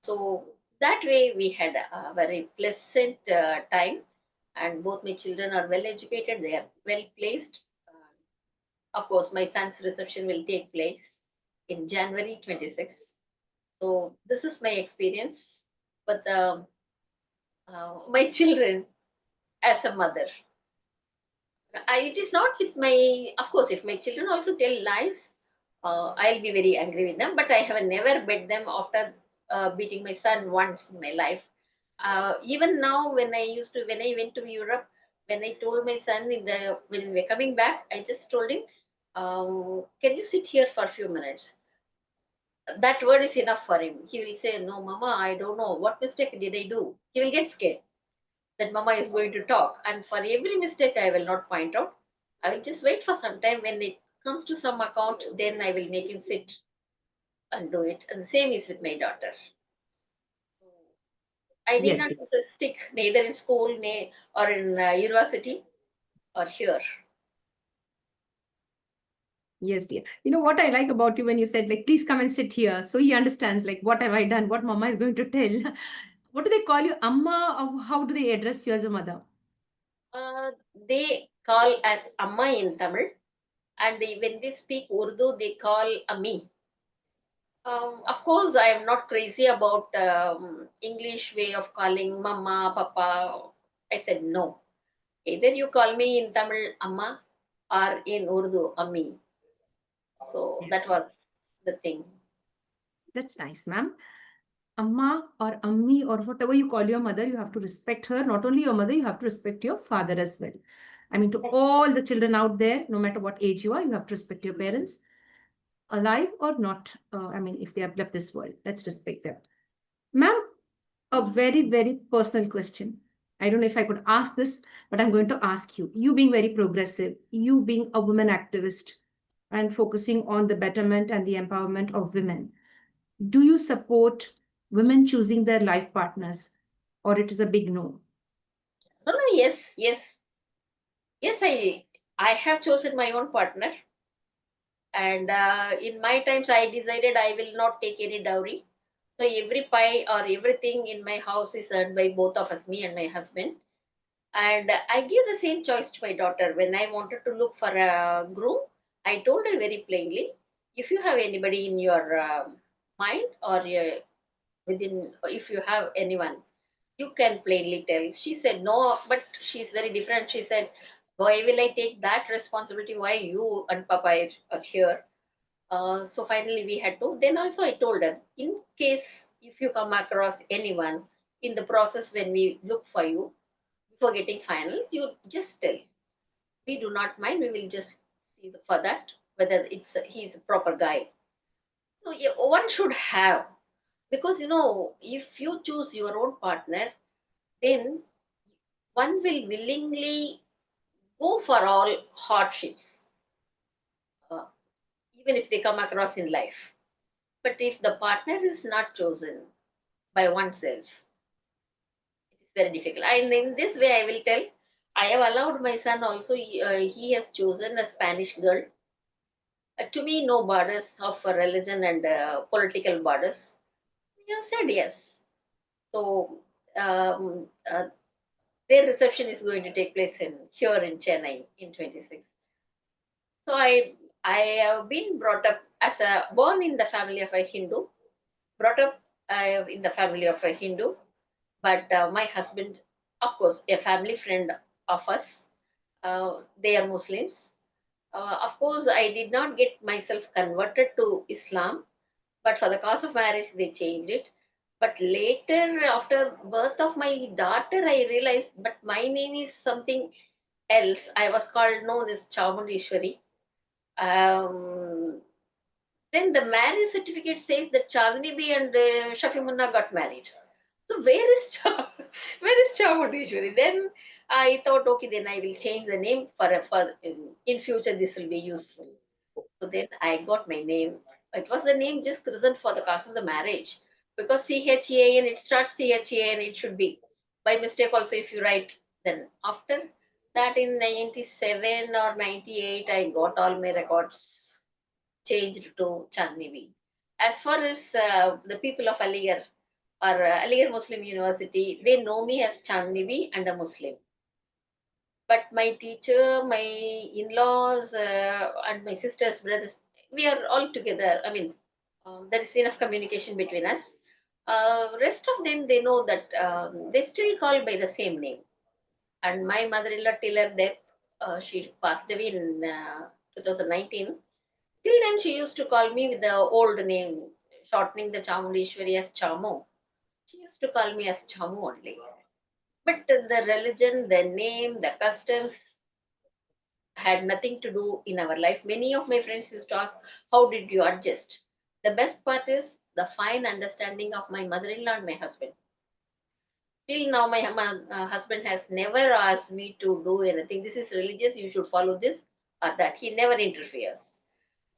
So that way we had a very pleasant time, and both my children are well educated. They are well placed. Of course, my son's reception will take place in January 26th. So this is my experience with my children as a mother. It is not with my, of course, if my children also tell lies, I'll be very angry with them. But I have never bet them after beating my son once in my life. Even now, when I went to Europe, when I told my son when we're coming back, I just told him, Can you sit here for a few minutes? That word is enough for him. He will say, no, Mama, I don't know. What mistake did I do? He will get scared that Mama is going to talk. And for every mistake, I will not point out. I will just wait for some time. When it comes to some account, then I will make him sit and do it. And the same is with my daughter. So I need Yes, not dear. to stick neither in school or in university or here. Yes, dear. You know what I like about you when you said, like, please come and sit here. So he understands, like, what have I done? What mama is going to tell. What do they call you? Amma? Or how do they address you as a mother? They call as Amma in Tamil, and when they speak Urdu, they call Ami. Of course, I am not crazy about English way of calling Mama, Papa. I said no. Either you call me in Tamil Amma or in Urdu Ami. So Yes, that dear. was the thing. That's nice, ma'am. Amma or Ammi or whatever you call your mother, you have to respect her. Not only your mother, you have to respect your father as well. I mean, to all the children out there, no matter what age you are, you have to respect your parents, alive or not. I mean, if they have left this world, let's respect them. Ma'am, a very, very personal question. I don't know if I could ask this, but I'm going to ask you. You being very progressive, you being a woman activist and focusing on the betterment and the empowerment of women, do you support women choosing their life partners, or it is a big no? No, no, yes, yes, yes. I have chosen my own partner, and in my times, I decided I will not take any dowry. So every pie or everything in my house is earned by both of us, me and my husband. And I give the same choice to my daughter. When I wanted to look for a groom, I told her very plainly, if you have anybody in your mind or within, if you have anyone, you can plainly tell. She said no, but she's very different. She said, why will I take that responsibility? Why you and Papa are here? So finally we had to. Then also I told her, in case if you come across anyone in the process when we look for you, before getting finals, you just tell. We do not mind. We will just see for that whether he's a proper guy. So yeah, one should have, because if you choose your own partner, then one will willingly go for all hardships, uh, even if they come across in life. But if the partner is not chosen by oneself, it is very difficult. And in this way, I will tell, I have allowed my son also, he has chosen a Spanish girl. To me, no borders of religion and political borders. You have said yes. So their reception is going to take place here in Chennai in 26. So I have been brought up as a born in the family of a Hindu, brought up in the family of a Hindu, but my husband, of course, a family friend of us, they are Muslims. Of course, I did not get myself converted to Islam, but for the cause of marriage, they changed it. But later, after birth of my daughter, I realized, but my name is something else. I was called known as Chamundishwari. Um, then the marriage certificate says that Chandnibi and Shafi Munna got married. So where is Chamundishwari? Then I thought, okay, then I will change the name for in future. This will be useful. So then I got my name. It was the name just christened for the cause of the marriage, because CHAN, it starts CHAN, it should be. By mistake also, if you write, then after that in 97 or 98, I got all my records changed to Chandnibi. As far as the people of Aligarh or Aligarh Muslim University, they know me as Chandnibi and a Muslim. But my teacher, my in-laws, and my sisters, brothers, we are all together. I mean, there is enough communication between us. Rest of them, they know that they still call by the same name. And my mother-in-law, till her death, she passed away in 2019. Till then, she used to call me with the old name, shortening the Chamundishwari as Chamu. She used to call me as Chamu only. But the religion, the name, the customs, had nothing to do in our life. Many of my friends used to ask, how did you adjust? The best part is the fine understanding of my mother-in-law and my husband. Till now, my husband has never asked me to do anything. This is religious, you should follow this or that. He never interferes.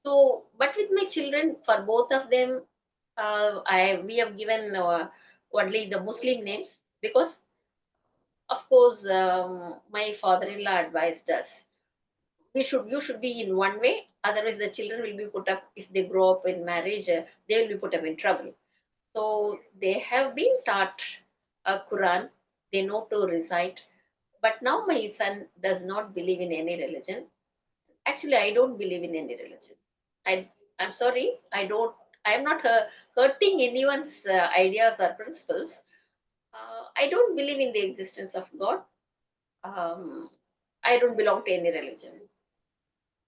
So, but with my children, for both of them, I we have given only the Muslim names because, of course, my father-in-law advised us you should be in one way, otherwise the children will be put up if they grow up in marriage, they will be put up in trouble. So they have been taught a Quran, they know to recite. But now my son does not believe in any religion. Actually, I don't believe in any religion. I'm sorry, I am not hurting anyone's ideas or principles. I don't believe in the existence of God. um, I don't belong to any religion,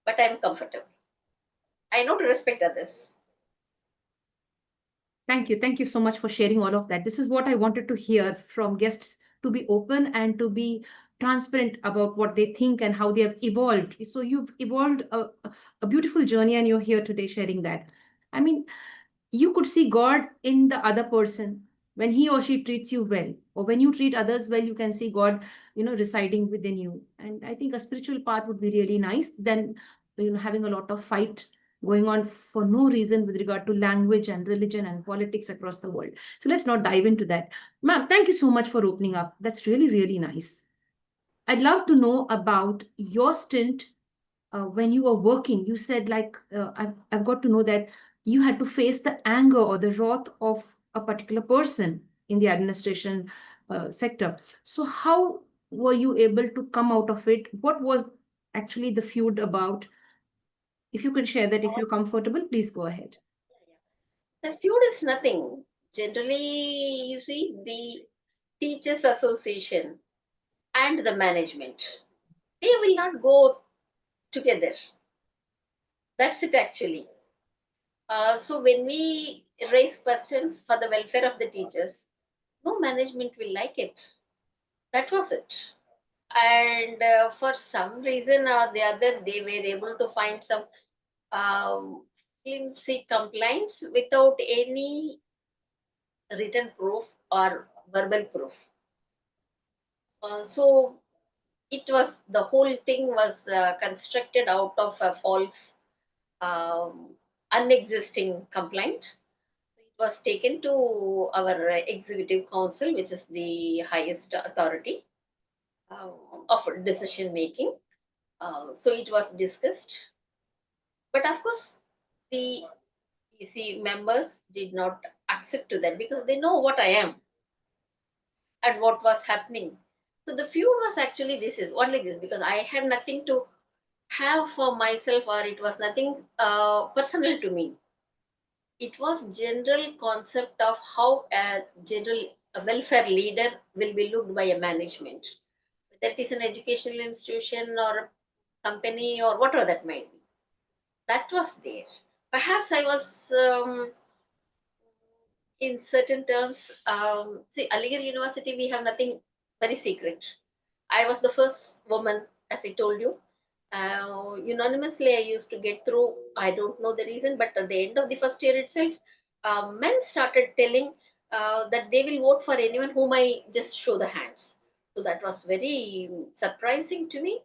but I'm comfortable. I know to respect others. Thank you. Thank you so much for sharing all of that. This is what I wanted to hear from guests, to be open and to be transparent about what they think and how they have evolved. So you've evolved a beautiful journey and you're here today sharing that. I mean, you could see God in the other person when he or she treats you well, or when you treat others well, you can see God, residing within you. And I think a spiritual path would be really nice than, having a lot of fight going on for no reason with regard to language and religion and politics across the world. So let's not dive into that. Ma'am, thank you so much for opening up. That's really, really nice. I'd love to know about your stint when you were working. You said, like, I've got to know that you had to face the anger or the wrath of a particular person in the administration sector. So how were you able to come out of it? What was actually the feud about? If you can share that, if you're comfortable, please go ahead. The feud is nothing. Generally, you see, the teachers association and the management, they will not go together. That's it actually. So when we raise questions for the welfare of the teachers, no management will like it. That was it. And for some reason or the other, they were able to find some um, flimsy complaints without any written proof or verbal proof. So it was the whole thing was constructed out of a false, um, unexisting complaint. It was taken to our executive council, which is the highest authority uh, of decision making. So it was discussed, but of course, the EC members did not accept to that because they know what I am and what was happening. So the feud was actually this is only this because I had nothing to have for myself or it was nothing personal to me. It was general concept of how a welfare leader will be looked by a management. That is an educational institution or a company or whatever that might be. That was there. Perhaps I was in certain terms, see, Aligarh University, we have nothing very secret. I was the first woman, as I told you. Unanimously, I used to get through. I don't know the reason, but at the end of the first year itself, men started telling that they will vote for anyone whom I just show the hands. So that was very surprising to me.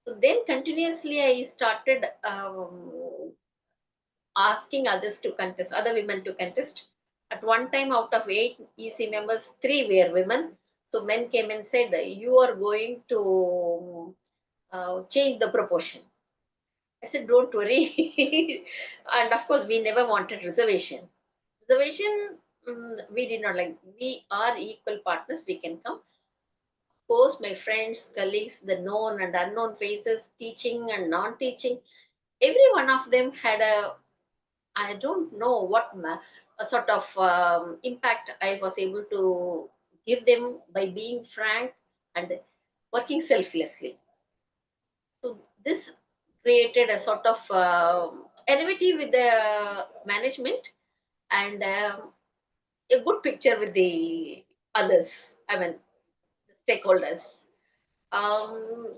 So then continuously, I started asking others to contest, other women to contest. At one time, out of 8 EC members, 3 were women. So men came and said, "You are going to change the proportion." I said, "Don't worry." And of course, we never wanted reservation. Reservation, we did not like. We are equal partners. We can come. Of course, my friends, colleagues, the known and unknown faces, teaching and non-teaching, every one of them had a I don't know what a sort of impact I was able to give them by being frank and working selflessly. So this created a sort of enmity with the management and a good picture with the others. I mean, the stakeholders.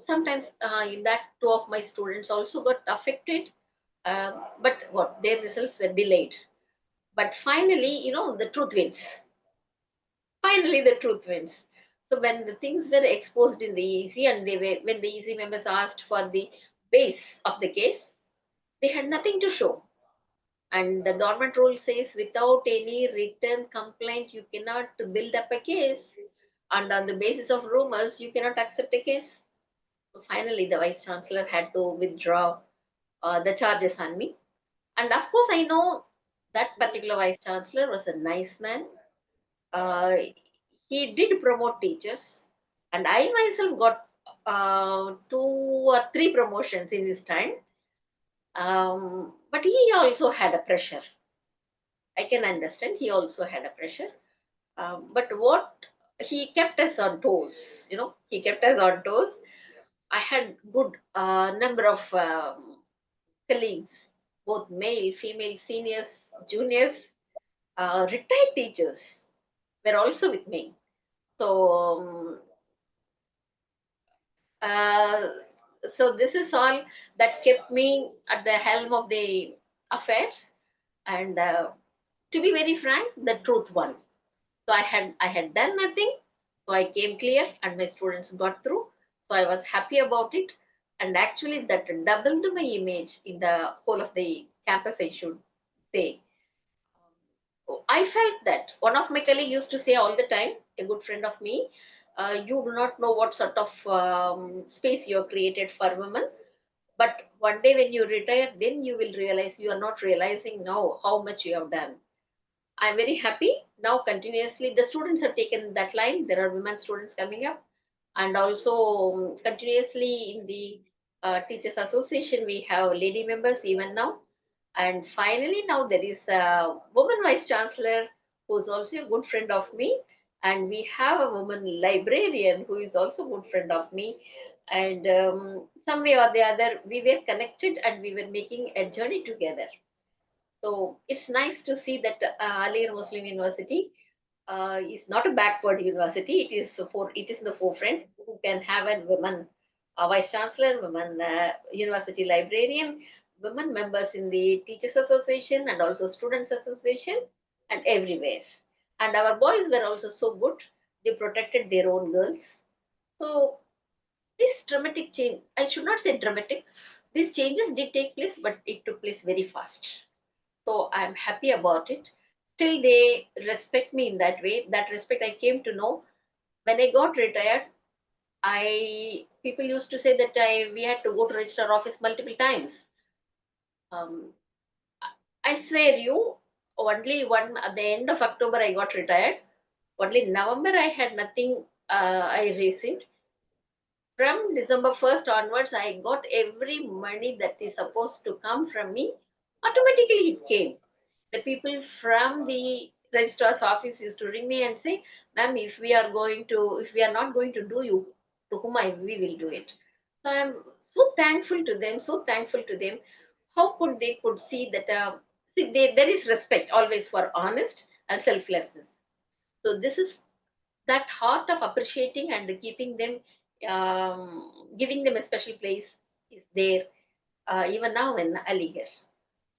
Sometimes in that two of my students also got affected, but what their results were delayed. But finally, the truth wins. Finally, the truth wins. So when the things were exposed in the EC, and when the EC members asked for the base of the case, they had nothing to show. And the government rule says without any written complaint, you cannot build up a case. And on the basis of rumors, you cannot accept a case. So finally, the vice chancellor had to withdraw the charges on me. And of course, I know that particular vice chancellor was a nice man. Uh, he did promote teachers, and I myself got two or three promotions in his time. But he also had a pressure. I can understand he also had a pressure. But what he kept us on toes, he kept us on toes. I had good number of colleagues, both male, female, seniors, juniors, retired teachers were also with me. So, uh, so this is all that kept me at the helm of the affairs. And to be very frank, the truth won. So I had done nothing. So I came clear, and my students got through. So I was happy about it, and actually that doubled my image in the whole of the campus, I should say. I felt that one of my colleagues used to say all the time, a good friend of me, you do not know what sort of space you have created for women. But one day when you retire, then you will realize you are not realizing now how much you have done. I'm very happy now. Continuously, the students have taken that line. There are women students coming up, and also continuously in the Teachers Association, we have lady members even now. And finally, now there is a woman vice chancellor who is also a good friend of me, and we have a woman librarian who is also a good friend of me. And some way or the other, we were connected and we were making a journey together. So it's nice to see that Alir Muslim University is not a backward university. It is in the forefront. Who can have a woman vice chancellor, women university librarian, women members in the teachers association and also students association, and everywhere. And our boys were also so good. They protected their own girls. So this dramatic change, I should not say dramatic. These changes did take place, but it took place very fast. So I'm happy about it. Still, they respect me in that way. That respect I came to know when I got retired. I People used to say that we had to go to registrar office multiple times. Um, I swear you, only one at the end of October I got retired. Only November I had nothing. I received from December 1st onwards. I got every money that is supposed to come from me. Automatically it came. The people from the registrar's office used to ring me and say, ma'am, if we are not going to do you, to whom we will do it. So I'm so thankful to them, so thankful to them. How could they could see that, there is respect always for honest and selflessness. So this is that heart of appreciating and keeping them, giving them a special place is there, even now in Aligarh.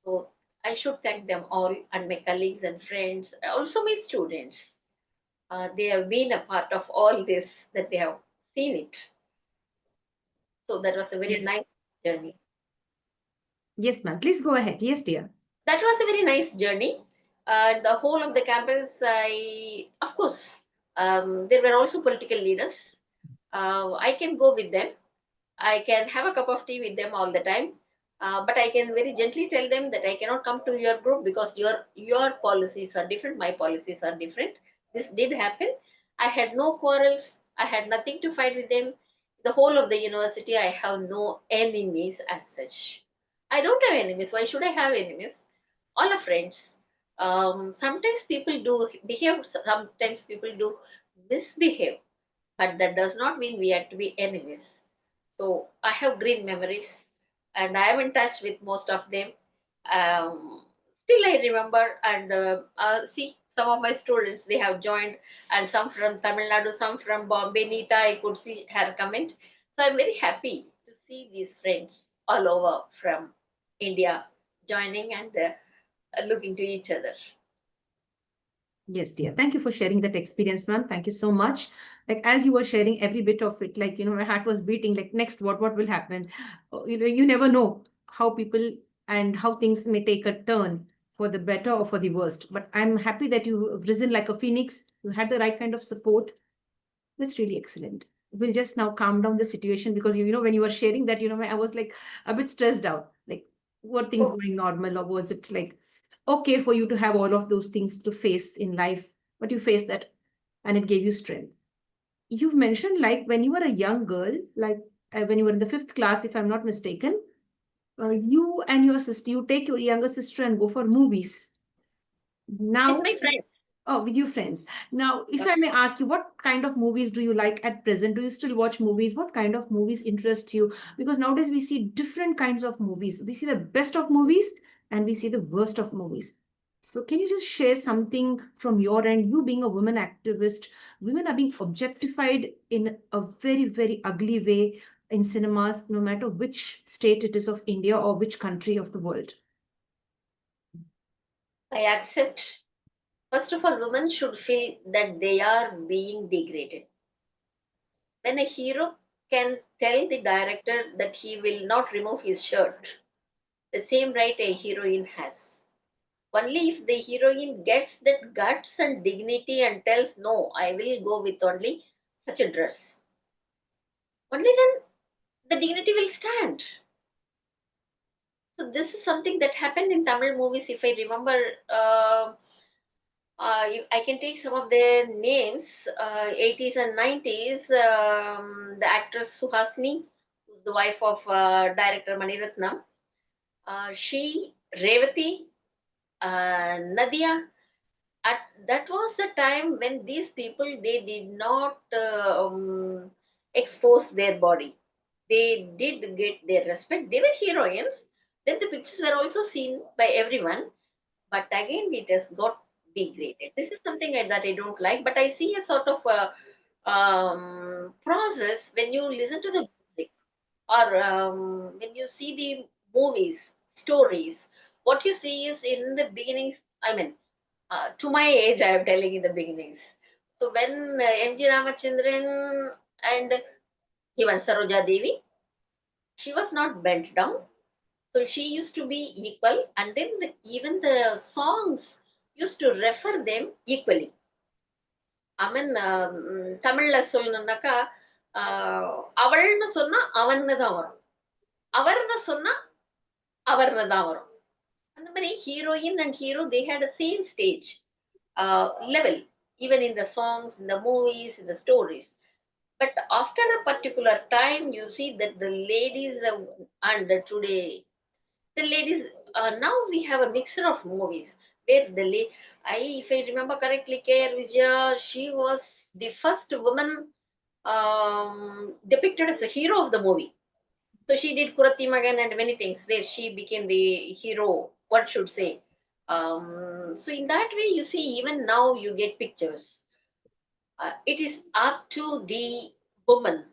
So I should thank them all, and my colleagues and friends, also my students. They have been a part of all this, that they have seen it. So that was a very Yes. nice journey. Yes, ma'am. Please go ahead. Yes, dear. That was a very nice journey. The whole of the campus, of course, there were also political leaders. I can go with them. I can have a cup of tea with them all the time. But I can very gently tell them that I cannot come to your group because your policies are different, my policies are different. This did happen. I had no quarrels. I had nothing to fight with them. The whole of the university, I have no enemies as such. I don't have enemies. Why should I have enemies? All are friends. Sometimes people do behave. Sometimes people do misbehave, but that does not mean we have to be enemies. So I have green memories, and I am in touch with most of them. Still, I remember and see. some of my students, they have joined, and some from Tamil Nadu, some from Bombay. Neeta, I could see her comment. So I'm very happy to see these friends all over from India joining and looking to each other. Yes, dear. Thank you for sharing that experience, ma'am. Thank you so much. Like as you were sharing every bit of it, like my heart was beating. Like next, what will happen? You never know how people and how things may take a turn for the better or for the worst. But I'm happy that you've risen like a phoenix. You had the right kind of support. That's really excellent. We'll just now calm down the situation because when you were sharing that, I was like a bit stressed out. Like, were things Oh, going normal, or was it like okay for you to have all of those things to face in life, but you faced that and it gave you strength? You've mentioned like when you were a young girl, like when you were in the fifth class, if I'm not mistaken, you and your sister, you take your younger sister and go for movies. with Now, my friends. oh, with your friends. Now, if I may ask you, what kind of movies do you like at present? Do you still watch movies? What kind of movies interest you? Because nowadays we see different kinds of movies. We see the best of movies and we see the worst of movies. So, can you just share something from your end? You being a woman activist, women are being objectified in a very, very ugly way in cinemas, no matter which state it is of India or which country of the world. I accept. First of all, women should feel that they are being degraded. When a hero can tell the director that he will not remove his shirt, the same right a heroine has. Only if the heroine gets that guts and dignity and tells, no, I will go with only such a dress, only then the dignity will stand. So, this is something that happened in Tamil movies. If I remember, I can take some of their names, 80s and 90s. The actress Suhasini, who's the wife of director Maniratnam, she, Revati, Nadia. That was the time when these people, they did not expose their body. They did get their respect. They were heroines. Then the pictures were also seen by everyone, but again it has got degraded. This is something that I don't like, but I see a sort of process when you listen to the music, or when you see the movies stories. What you see is in the beginnings, I mean, to my age I am telling in the beginnings. So when MG Ramachandran and even Saroja Devi, she was not bent down, so she used to be equal, and then even the songs used to refer them equally. I mean, தமிழ்ல சொல்லணும்னாக்கா அவள்னு சொன்னா அவன்னு தான் வரும், அவர்னு சொன்னா அவர்னு தான் வரும். அந்த மாதிரி heroine and hero, they had a same stage level, even in the songs, in the movies, in the stories. But after a particular time, you see that the ladies and today the ladies, now we have a mixture of movies where if I remember correctly, KR Vijaya, she was the first woman depicted as a hero of the movie. So she did Kurati Magan and many things where she became the hero, what should say. So in that way, you see, even now you get pictures. It is up to the woman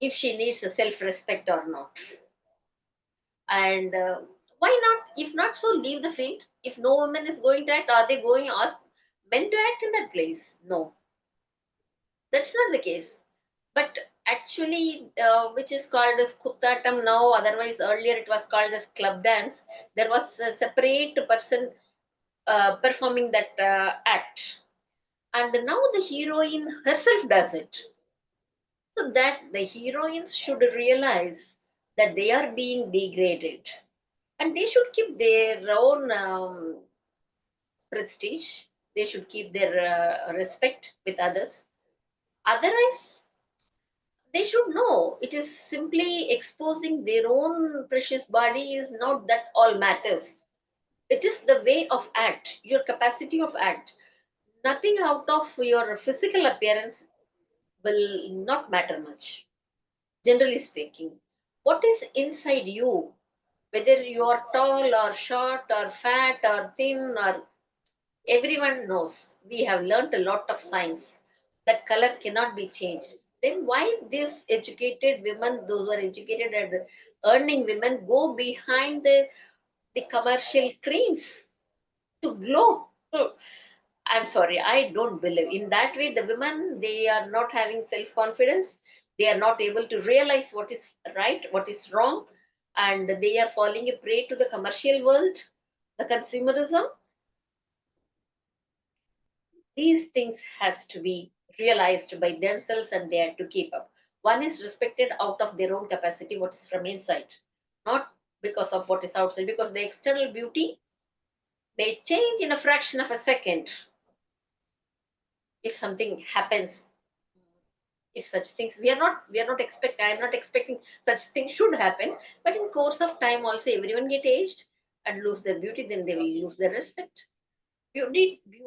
if she needs a self-respect or not. And why not? If not, so leave the field. If no woman is going to act, are they going to ask men to act in that place? No, that's not the case. But actually, which is called as Kuttatam now, otherwise earlier it was called as club dance, there was a separate person performing that act. And now the heroine herself does it. So that the heroines should realize that they are being degraded, and they should keep their own prestige. They should keep their respect with others. Otherwise, they should know it is simply exposing their own precious body is not that all matters. It is the way of act, your capacity of act. Nothing out of your physical appearance will not matter much, generally speaking. What is inside you, whether you are tall or short or fat or thin or Everyone knows. We have learnt a lot of science that color cannot be changed. Then why these educated women, those who are educated and earning women, go behind the commercial creams to glow? Hmm. I'm sorry, I don't believe in that way. The women, they are not having self confidence. They are not able to realize what is right, what is wrong, and they are falling a prey to the commercial world, the consumerism. These things has to be realized by themselves, and they have to keep up. One is respected out of their own capacity, what is from inside, not because of what is outside, because the external beauty may change in a fraction of a second if something happens. If such things, we are not expect I'm not expecting such things should happen, but in course of time also everyone get aged and lose their beauty, then they will lose their respect. Beauty, we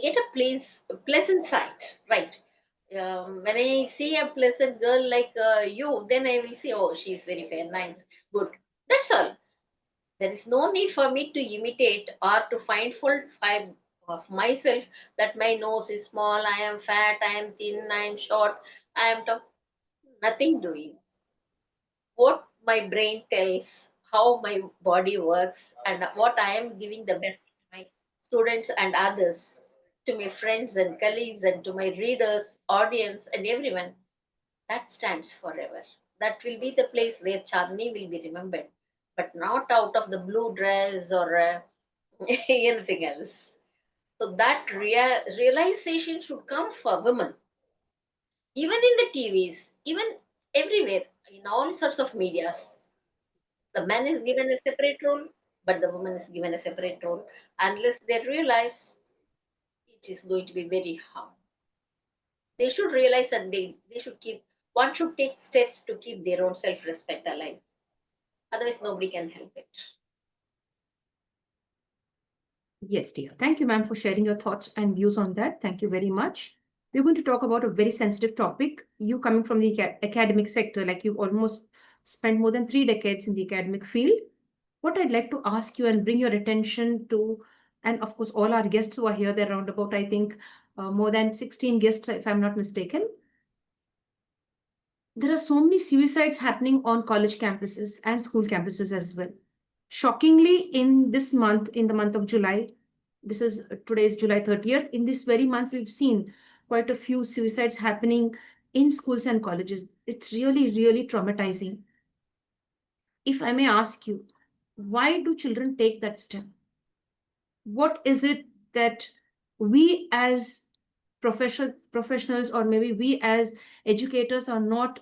get a pleasant sight, right? When I see a pleasant girl like you, then I will see, oh, she's very fair, nice, good. That's all. There is no need for me to imitate or to find fault of myself, that my nose is small, I am fat, I am thin, I am short, I am tall. Nothing doing. What my brain tells, how my body works, and what I am giving the best to my students and others, to my friends and colleagues, and to my readers, audience, and everyone, that stands forever. That will be the place where Chandni will be remembered, but not out of the blue dress or anything else. So that realization should come for women, even in the TVs, even everywhere, in all sorts of medias. The man is given a separate role, but the woman is given a separate role. Unless they realize, it is going to be very hard. They should realize that they should keep, one should take steps to keep their own self respect alive. Otherwise, nobody can help it. Yes, dear. Thank you, ma'am, for sharing your thoughts and views on that. Thank you very much. We're going to talk about a very sensitive topic. You coming from the academic sector, like you almost spent more than 3 decades in the academic field. What I'd like to ask you and bring your attention to, and of course, all our guests who are here, they're around about, I think, more than 16 guests, if I'm not mistaken. There are so many suicides happening on college campuses and school campuses as well. Shockingly, in this month, in the month of July, this is today's July 30th, in this very month, we've seen quite a few suicides happening in schools and colleges. It's really, really traumatizing. If I may ask you, why do children take that step? What is it that we as professionals, or maybe we as educators, are not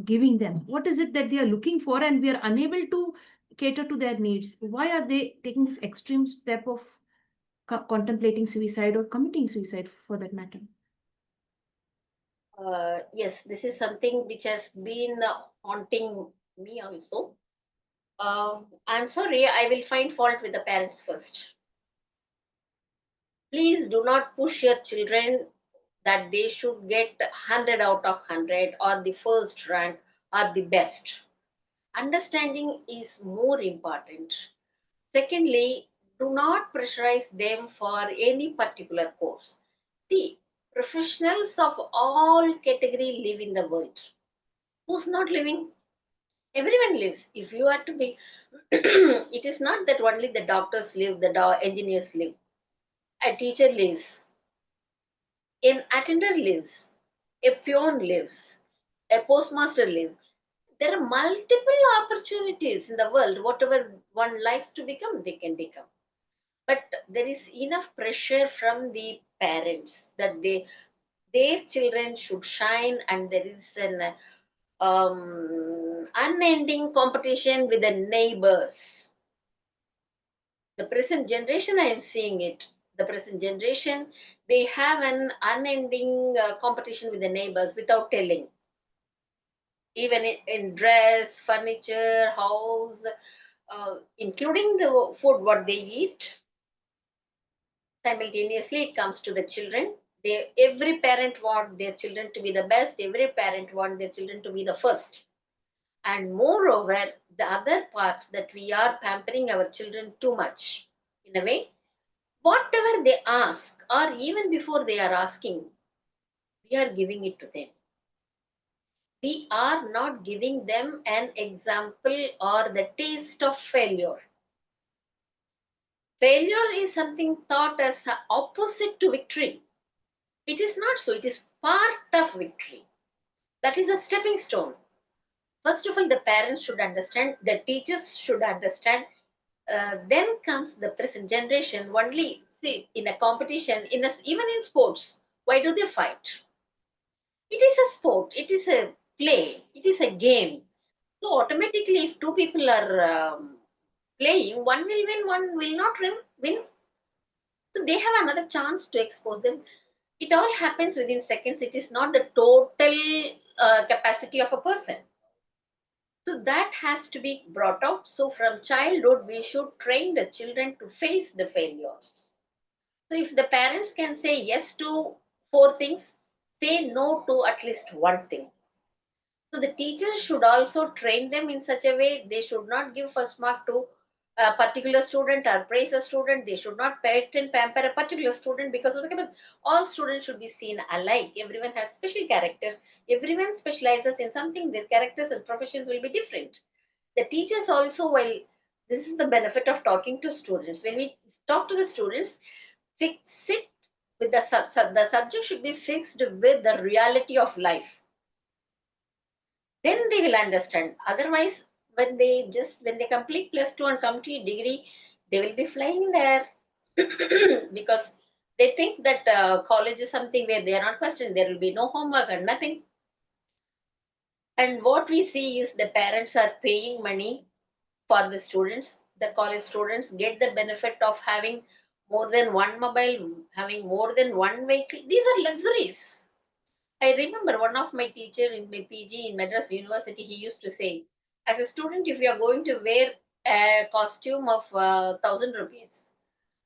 giving them? What is it that they are looking for and we are unable to cater to their needs? Why are they taking this extreme step of contemplating suicide or committing suicide for that matter? Yes, this is something which has been haunting me also. I'm sorry, I will find fault with the parents first. Please do not push your children that they should get 100 out of 100 or the first rank or the best. Understanding is more important. Secondly, do not pressurize them for any particular course. See, professionals of all category live in the world. Who's not living? Everyone lives. If you are to be, it is not that only the doctors live, the engineers live. A teacher lives, an attender lives, a peon lives, a postmaster lives. There are multiple opportunities in the world. Whatever one likes to become, they can become. But there is enough pressure from the parents that their children should shine, and there is an unending competition with the neighbors. The present generation, I am seeing it. The present generation, they have an unending competition with the neighbors without telling. Even in dress, furniture, house, including the food what they eat. Simultaneously, it comes to the children. Every parent want their children to be the best. Every parent want their children to be the first. And moreover, the other part, that we are pampering our children too much. In a way, whatever they ask, or even before they are asking, we are giving it to them. We are not giving them an example or the taste of failure. Failure is something thought as a opposite to victory. It is not so, it is part of victory. That is a stepping stone. First of all, the parents should understand, the teachers should understand. Then comes the present generation. Only see in a competition, even in sports, why do they fight? It is a sport, it is a play, it is a game. So automatically, if two people are playing, one will win, one will not win. So they have another chance to expose them. It all happens within seconds. It is not the total capacity of a person. So that has to be brought out. So from childhood, we should train the children to face the failures. So if the parents can say yes to four things, say no to at least one thing. So the teachers should also train them in such a way they should not give first mark to a particular student or praise a student. They should not pet and pamper a particular student because of the all students should be seen alike. Everyone has special character. Everyone specializes in something. Their characters and professions will be different. The teachers also, well, this is the benefit of talking to students. When we talk to the students, fix it with the subject should be fixed with the reality of life, then they will understand. Otherwise, when they complete plus two and come to a degree, they will be flying there because they think that college is something where they are not questioned. There will be no homework and nothing. And what we see is the parents are paying money for the students. The college students get the benefit of having more than one mobile, having more than one vehicle. These are luxuries. I remember one of my teacher in my PG in Madras University, he used to say, as a student, if you are going to wear a costume of 1,000 rupees,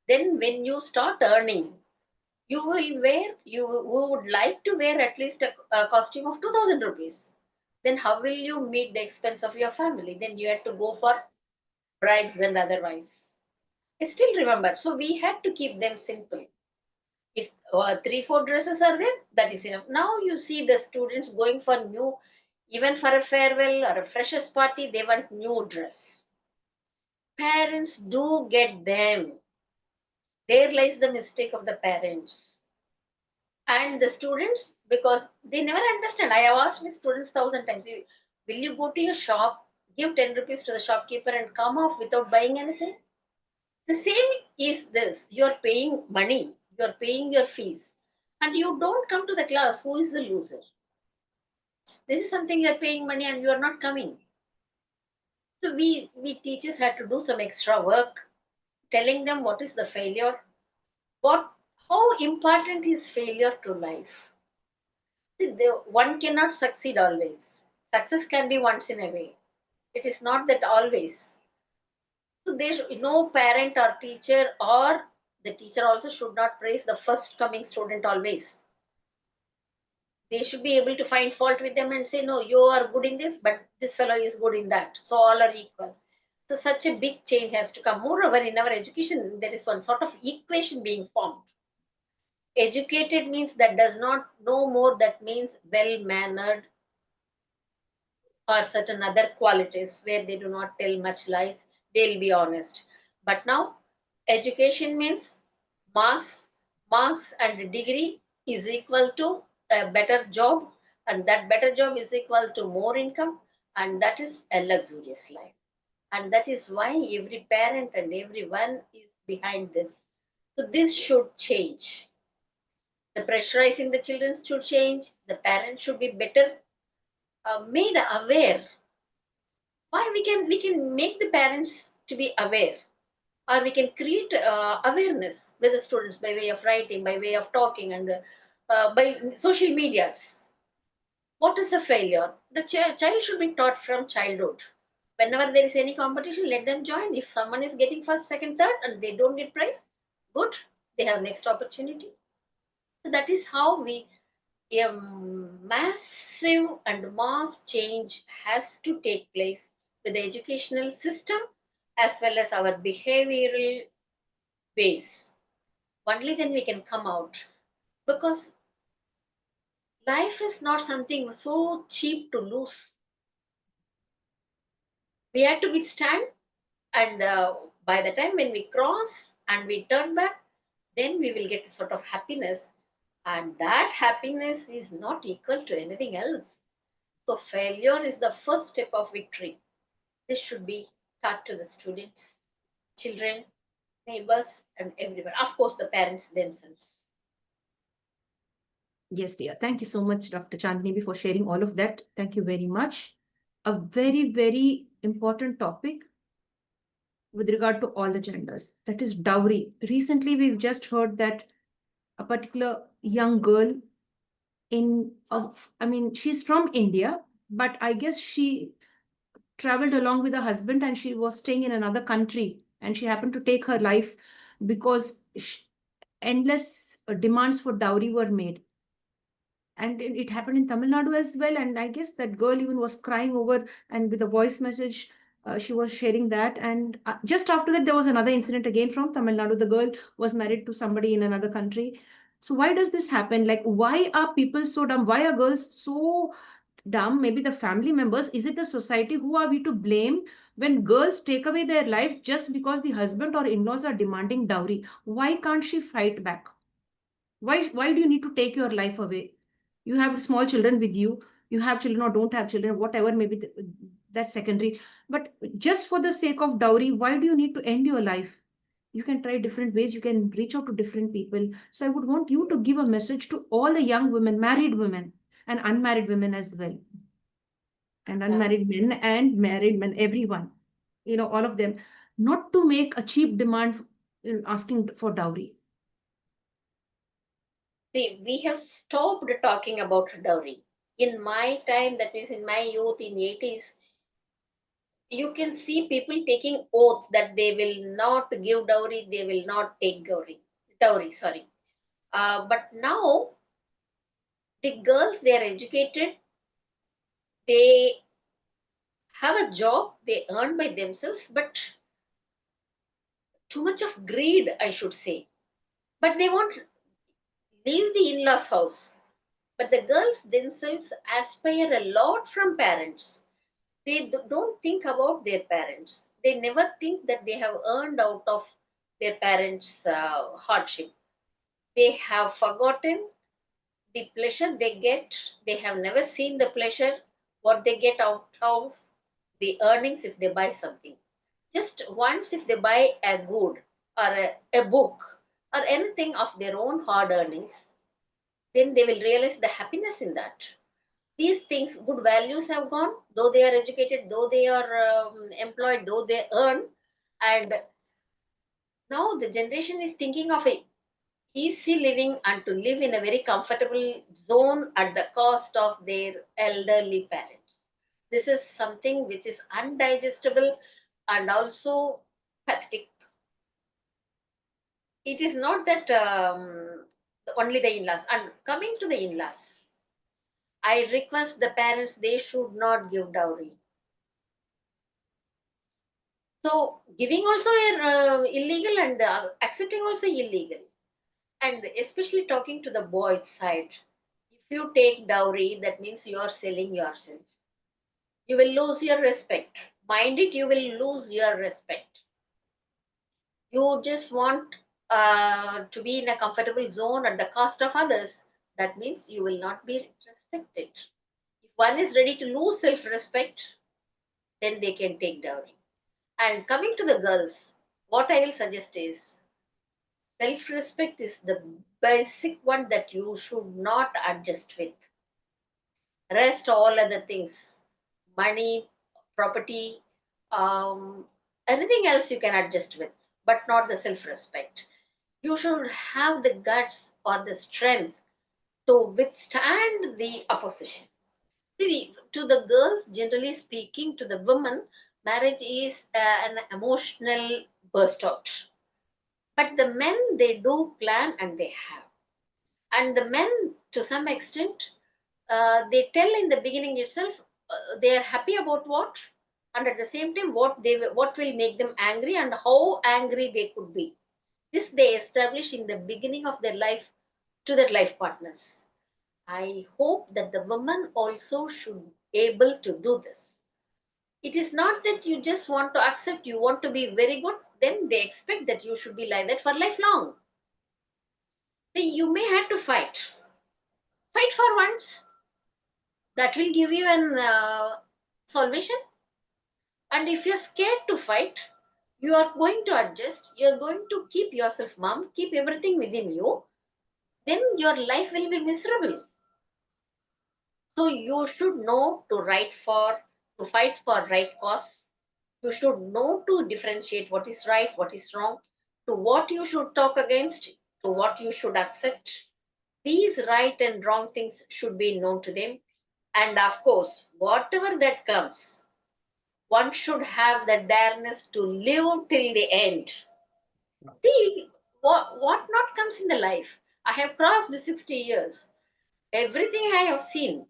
then when you start earning, you would like to wear at least a costume of 2,000 rupees. Then how will you meet the expense of your family? Then you had to go for bribes and otherwise. I still remember. So we had to keep them simple. If three, four dresses are there, that is enough. Now you see the students going for new, even for a farewell or a freshers party, they want new dress. Parents do get them. There lies the mistake of the parents. And the students, because they never understand. I have asked my students 1,000 times, will you go to your shop, give 10 rupees to the shopkeeper and come off without buying anything? The same is this. You're paying money, you're paying your fees, and you don't come to the class. Who is the loser? This is something you're paying money and you're not coming. So we teachers had to do some extra work, telling them what is the failure, what how important is failure to life. See, one cannot succeed always. Success can be once in a way. It is not that always. So there no parent or teacher or the teacher also should not praise the first coming student always. They should be able to find fault with them and say, no, you are good in this, but this fellow is good in that. So all are equal. So such a big change has to come. Moreover, in our education, there is one sort of equation being formed. Educated means that does not know more, that means well mannered or certain other qualities where they do not tell much lies, they'll be honest. But now, education means marks, marks and degree is equal to a better job, and that better job is equal to more income, and that is a luxurious life. And that is why every parent and everyone is behind this. So, this should change. The pressurizing the children should change. The parents should be better made aware. Why we can make the parents to be aware, or we can create awareness with the students by way of writing, by way of talking, and by social medias. What is a failure? The child should be taught from childhood. Whenever there is any competition, let them join. If someone is getting first, second, third, and they don't get prize, good, they have next opportunity. So that is how a massive and mass change has to take place with the educational system as well as our behavioral ways. Only then we can come out, because life is not something so cheap to lose. We have to withstand, and by the time when we cross and we turn back, then we will get a sort of happiness, and that happiness is not equal to anything else. So failure is the first step of victory. This should be taught to the students, children, neighbors, and everyone, of course the parents themselves. Yes, dear. Thank you so much, Dr. Chandnibi, for sharing all of that. Thank you very much. A very, very important topic with regard to all the genders. That is dowry. Recently, we've just heard that a particular young girl I mean, she's from India, but I guess she traveled along with her husband and she was staying in another country and she happened to take her life because endless demands for dowry were made. And it happened in Tamil Nadu as well. And I guess that girl even was crying over, and with a voice message, she was sharing that. And just after that, there was another incident again from Tamil Nadu. The girl was married to somebody in another country. So why does this happen? Like, why are people so dumb? Why are girls so dumb? Maybe the family members. Is it the society? Who are we to blame when girls take away their life just because the husband or in-laws are demanding dowry? Why can't she fight back? Why do you need to take your life away? You have small children with you. You have children or don't have children, whatever, maybe that's secondary. But just for the sake of dowry, why do you need to end your life? You can try different ways. You can reach out to different people. So I would want you to give a message to all the young women, married women, and unmarried women as well, and Yeah. unmarried men and married men, everyone, all of them, not to make a cheap demand in asking for dowry. See, we have stopped talking about dowry. In my time, that means in my youth, in 80s, you can see people taking oaths that they will not give dowry, they will not take dowry, sorry. But now the girls, they are educated, they have a job, they earn by themselves, but too much of greed, I should say. But they won't leave the in-laws house. But the girls themselves aspire a lot from parents. They don't think about their parents. They never think that they have earned out of their parents' hardship. They have forgotten the pleasure they get. They have never seen the pleasure what they get out of the earnings if they buy something. Just once, if they buy a good or a book or anything of their own hard earnings, then they will realize the happiness in that. These things, good values have gone, though they are educated, though they are employed, though they earn. And now the generation is thinking of a easy living and to live in a very comfortable zone at the cost of their elderly parents. This is something which is undigestible and also pathetic. It is not that only the in-laws. And coming to the in-laws, I request the parents, they should not give dowry. So giving also illegal, and accepting also illegal. And especially talking to the boys' side, if you take dowry, that means you are selling yourself. You will lose your respect. Mind it, you will lose your respect. You just want to be in a comfortable zone at the cost of others. That means you will not be respected. If one is ready to lose self respect, then they can take dowry. And coming to the girls, what I will suggest is self respect is the basic one that you should not adjust with. Rest, all other things, money, property, um, anything else you can adjust with, but not the self respect. You should have the guts or the strength to withstand the opposition. See, to the girls, generally speaking, to the women, marriage is an emotional burst out. But the men, they do plan and they have. And the men, to some extent, they tell in the beginning itself, they are happy about what, and at the same time, what will make them angry and how angry they could be. This they establish in the beginning of their life to their life partners. I hope that the woman also should be able to do this. It is not that you just want to accept, you want to be very good, then they expect that you should be like that for lifelong. See, you may have to fight. Fight for once. That will give you an salvation. And if you're scared to fight, you are going to adjust, you're going to keep yourself mum, keep everything within you, then your life will be miserable. So you should know to fight for right cause. You should know to differentiate what is right, what is wrong, to what you should talk against, to what you should accept. These right and wrong things should be known to them. And of course, whatever that comes, one should have the dareness to live till the end. See, what not comes in the life. I have crossed the 60 years. Everything I have seen,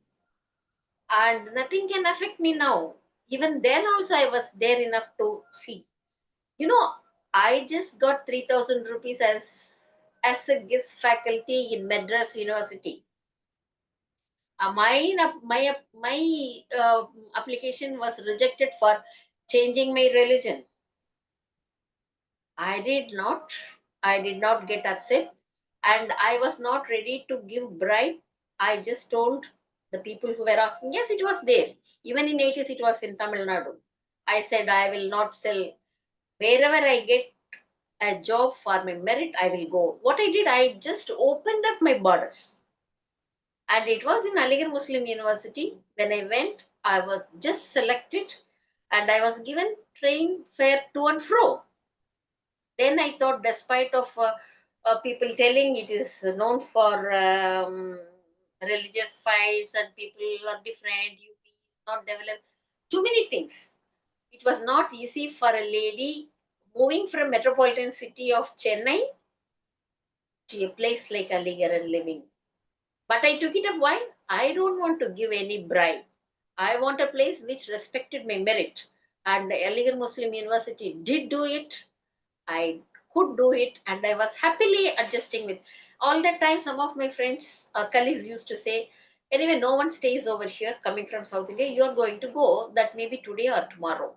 and nothing can affect me now. Even then also I was there enough to see. You know, I just got 3,000 rupees as a guest faculty in Madras University. My application was rejected for changing my religion. I did not. I did not get upset, and I was not ready to give bribe. I just told the people who were asking, yes, it was there. Even in 80s, it was in Tamil Nadu. I said, I will not sell. Wherever I get a job for my merit, I will go. What I did, I just opened up my borders. And it was in Aligarh Muslim University. When I went, I was just selected and I was given train fare to and fro. Then I thought, despite of people telling it is known for religious fights and people are different, UP is not developed, too many things. It was not easy for a lady moving from metropolitan city of Chennai to a place like Aligarh and living. But I took it up. Why? I don't want to give any bribe. I want a place which respected my merit. And the Aligarh Muslim University did do it. I could do it, and I was happily adjusting with all that time. Some of my friends or colleagues used to say, anyway, no one stays over here coming from South India. You're going to go, that may be today or tomorrow.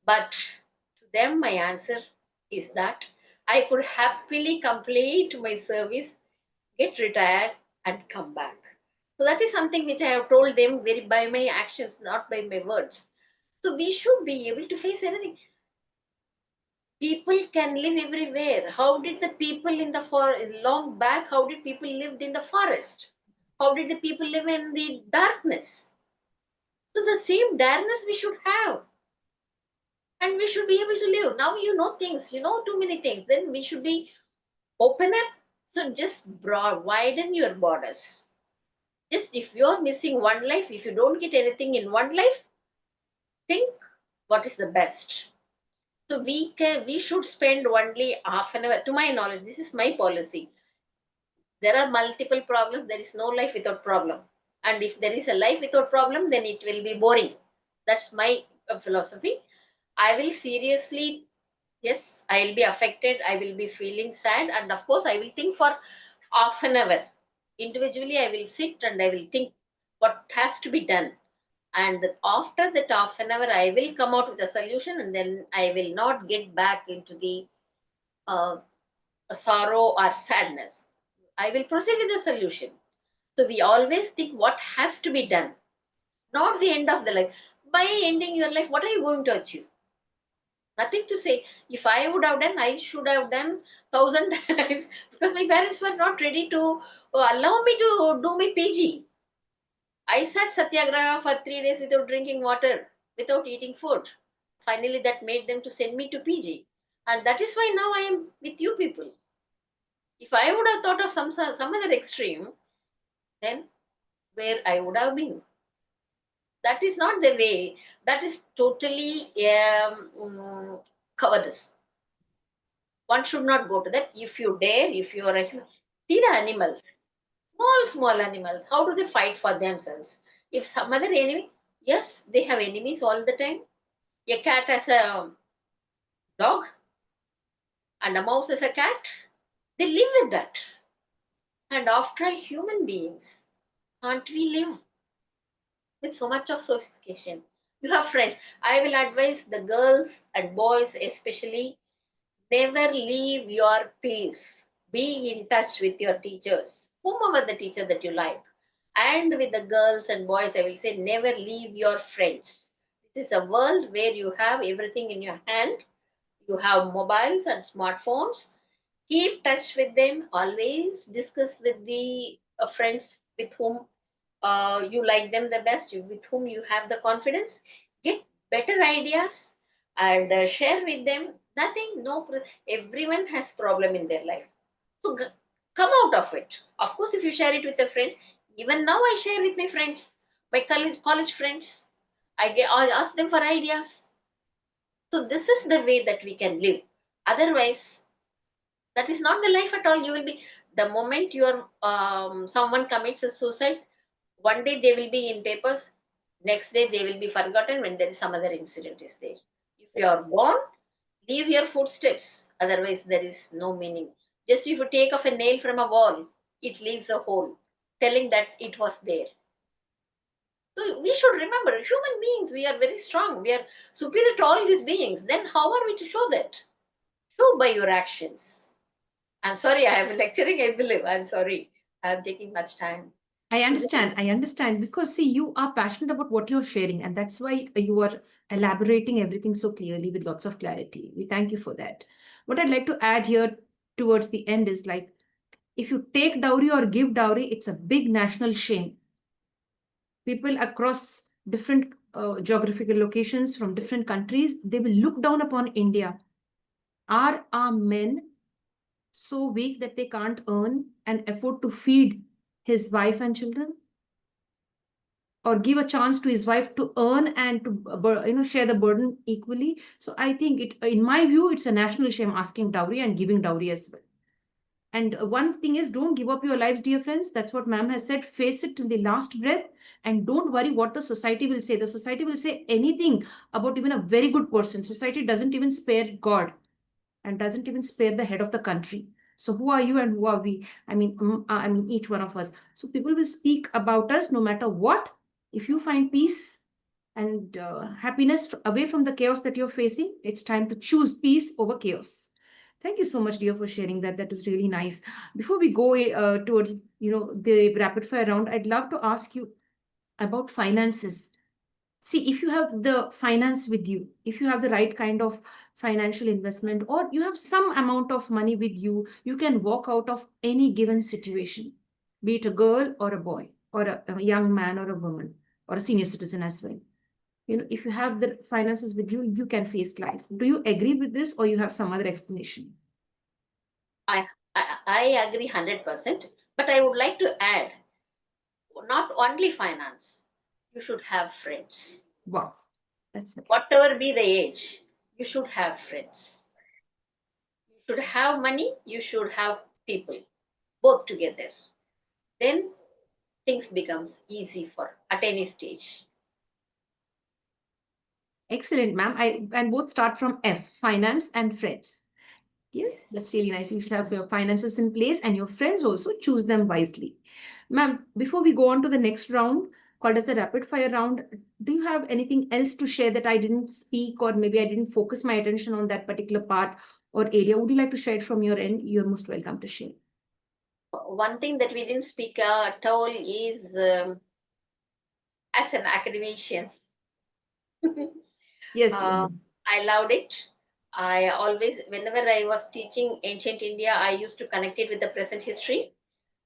But to them, my answer is that I could happily complete my service, get retired, and come back. So that is something which I have told them very by my actions, not by my words. So we should be able to face anything. People can live everywhere. How did the people in the long back, how did people lived in the forest? How did the people live in the darkness? So the same darkness we should have, and we should be able to live. Now you know things, you know too many things, then we should be open up. So just widen your borders. Just if you're missing one life, if you don't get anything in one life, think what is the best. So we should spend only half an hour. To my knowledge, this is my policy. There are multiple problems. There is no life without problem. And if there is a life without problem, then it will be boring. That's my philosophy. I will seriously, yes, I will be affected. I will be feeling sad. And of course, I will think for half an hour. Individually, I will sit and I will think what has to be done. And after that half an hour, I will come out with a solution, and then I will not get back into the uh, sorrow or sadness. I will proceed with the solution. So we always think what has to be done, not the end of the life. By ending your life, what are you going to achieve? Nothing to say. If I would have done, I should have done thousand times, because my parents were not ready to allow me to do my PG. I sat satyagraha for 3 days without drinking water, without eating food. Finally, that made them to send me to PG. And that is why now I am with you people. If I would have thought of some other extreme, then where I would have been. That is not the way. That is totally cowardice. One should not go to that. If you dare, if you are a human, see the animals, small animals. How do they fight for themselves? If some other enemy, yes, they have enemies all the time. A cat has a dog, and a mouse is a cat. They live with that. And after all, human beings, can't we live with so much of sophistication? You have friends. I will advise the girls and boys, especially, never leave your peers. Be in touch with your teachers, whomever the teacher that you like. And with the girls and boys, I will say, never leave your friends. This is a world where you have everything in your hand. You have mobiles and smartphones. Keep touch with them. Always discuss with the friends with whom you like them the best, with whom you have the confidence. Get better ideas and share with them. Nothing, everyone has problem in their life. So come out of it. Of course, if you share it with a friend, even now I share with my friends, my college friends. I ask them for ideas. So this is the way that we can live. Otherwise, that is not the life at all. You will be, the moment your someone commits a suicide, one day they will be in papers, next day they will be forgotten when there is some other incident is there. If you are born, leave your footsteps. Otherwise, there is no meaning. Just if you take off a nail from a wall, it leaves a hole, telling that it was there. So we should remember, human beings, we are very strong. We are superior to all these beings. Then how are we to show that? Show by your actions. I'm sorry, I am lecturing, I believe. I'm sorry. I'm taking much time. I So this is, understand. I understand because see, you are passionate about what you're sharing, and that's why you are elaborating everything so clearly with lots of clarity. We thank you for that. What I'd like to add here towards the end is like, if you take dowry or give dowry, it's a big national shame. People across different geographical locations from different countries, they will look down upon India. Are our men so weak that they can't earn and afford to feed his wife and children? Or give a chance to his wife to earn and to share the burden equally? So I think it, in my view, it's a national shame asking dowry and giving dowry as well. And one thing is, don't give up your lives, dear friends. That's what ma'am has said. Face it till the last breath. And don't worry what the society will say. The society will say anything about even a very good person. Society doesn't even spare God and doesn't even spare the head of the country. So who are you and who are we? I mean, each one of us. So people will speak about us no matter what. If you find peace and happiness away from the chaos that you're facing, it's time to choose peace over chaos. Thank you so much, dear, for sharing that. That is really nice. Before we go towards the rapid fire round, I'd love to ask you about finances. See, if you have the finance with you, if you have the right kind of financial investment, or you have some amount of money with you, you can walk out of any given situation, be it a girl or a boy, or a young man or a woman, or a senior citizen as well. If you have the finances with you, you can face life. Do you agree with this, or you have some other explanation? I agree 100%. But I would like to add, not only finance, you should have friends. Wow, that's nice. Whatever be the age, you should have friends. You should have money, you should have people, both together. Then things becomes easy for at any stage. Excellent, ma'am. And both start from F, finance and friends. Yes, Yes. that's really nice. You should have your finances in place and your friends also choose them wisely. Ma'am, before we go on to the next round, called as the rapid fire round, do you have anything else to share that I didn't speak, or maybe I didn't focus my attention on that particular part or area? Would you like to share it from your end? You're most welcome to share. One thing that we didn't speak at all is, as an academician, Yes, dear uh, ma'am. I loved it. I always, whenever I was teaching ancient India, I used to connect it with the present history.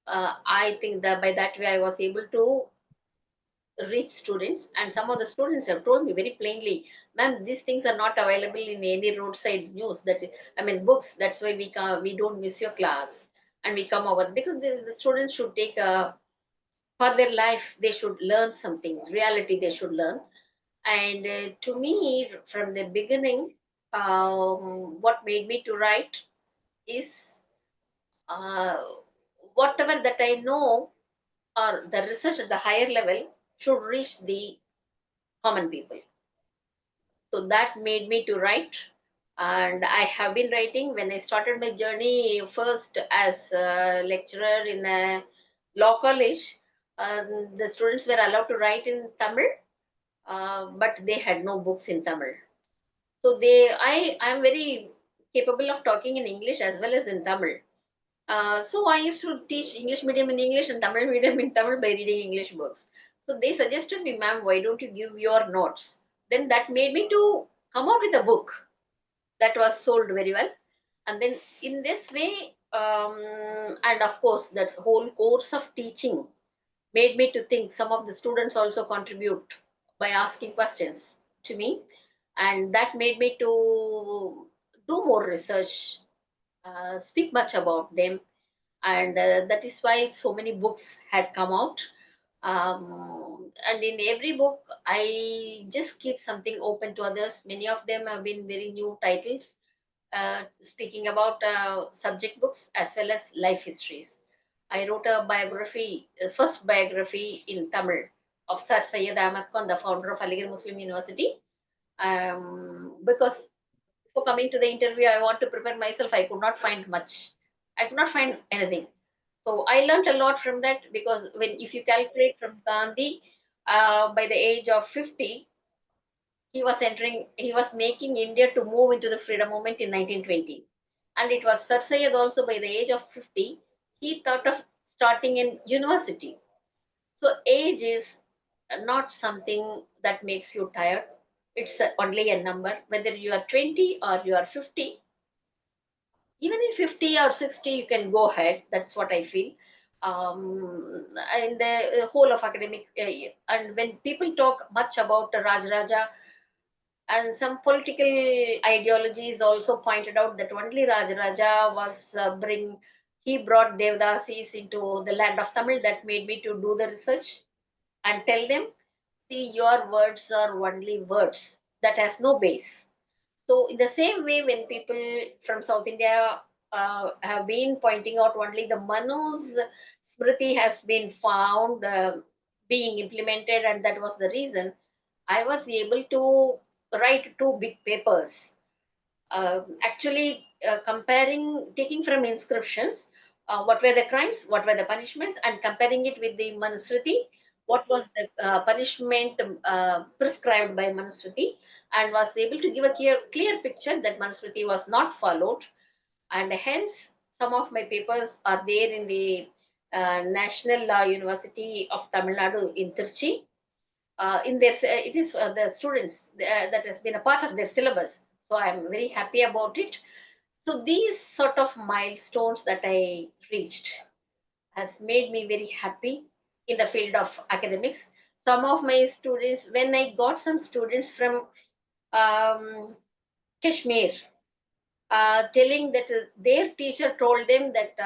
I think that by that way I was able to reach students, and some of the students have told me very plainly, ma'am, these things are not available in any roadside news, that I mean books. That's why we don't miss your class and we come over, because the students should take for their life, they should learn something, reality they should learn. And to me, from the beginning, what made me to write is, uh, whatever that I know, or the research at the higher level, should reach the common people. So that made me to write. And I have been writing. When I started my journey first as a lecturer in a law college, the students were allowed to write in Tamil, but they had no books in Tamil. So I'm very capable of talking in English as well as in Tamil. So I used to teach English medium in English and Tamil medium in Tamil by reading English books. So they suggested me, ma'am, why don't you give your notes? Then that made me to come out with a book that was sold very well. And then in this way, and of course, that whole course of teaching made me to think. Some of the students also contribute by asking questions to me, and that made me to do more research, speak much about them, and that is why so many books had come out. And in every book, I just keep something open to others. Many of them have been very new titles, speaking about subject books as well as life histories. I wrote a biography, first biography in Tamil of Sir Syed Ahmad Khan, the founder of Aligarh Muslim University. Because before coming to the interview, I want to prepare myself. I could not find much. I could not find anything. So I learned a lot from that, because when if you calculate from Gandhi, by the age of 50, he was making India to move into the freedom movement in 1920. And it was Sir Syed also by the age of 50, he thought of starting in university. So age is not something that makes you tired. It's only a number. Whether you are 20 or you are 50, even in 50 or 60, you can go ahead. That's what I feel. In the whole of academic, and when people talk much about Rajaraja, and some political ideologies also pointed out that only Rajaraja was he brought Devdasis into the land of Tamil. That made me to do the research and tell them, see, your words are only words that has no base. So in the same way, when people from South India have been pointing out only the Manu's Smriti has been found being implemented, and that was the reason I was able to write two big papers, actually comparing, taking from inscriptions, what were the crimes, what were the punishments, and comparing it with the Manusmriti, what was the punishment prescribed by Manusmriti, and was able to give a clear picture that Manusmriti was not followed. And hence, some of my papers are there in the National Law University of Tamil Nadu in Tirchi. In their it is the students that has been a part of their syllabus, so I'm very happy about it. So these sort of milestones that I reached has made me very happy in the field of academics. Some of my students, when I got some students from um, Kashmir, telling that their teacher told them that,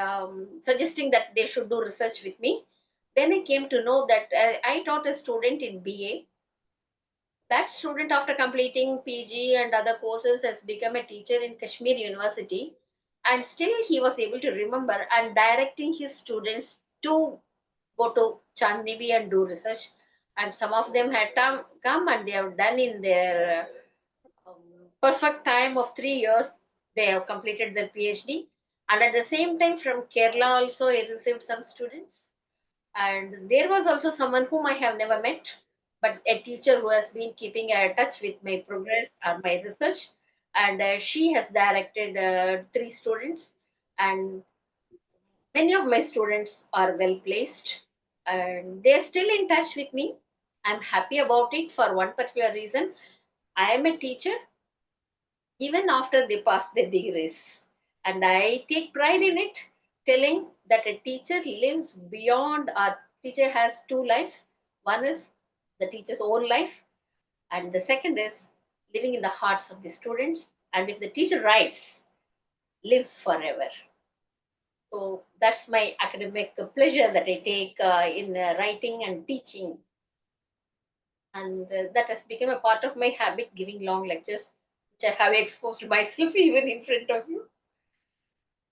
suggesting that they should do research with me, then I came to know that I taught a student in BA. That student, after completing PG and other courses, has become a teacher in Kashmir University, and still he was able to remember and directing his students to go to Chandnibi and do research. And some of them had come and they have done in their perfect time of 3 years. They have completed their PhD. And at the same time, from Kerala also, I received some students, and there was also someone whom I have never met, but a teacher who has been keeping a touch with my progress or my research. And she has directed three students, and many of my students are well placed, and they're still in touch with me. I'm happy about it for one particular reason. I am a teacher even after they pass their degrees. And I take pride in it, telling that a teacher lives beyond, our teacher has two lives. One is the teacher's own life, and the second is living in the hearts of the students. And if the teacher writes, lives forever. So that's my academic pleasure that I take in writing and teaching. And that has become a part of my habit, giving long lectures, which I have exposed myself even in front of you.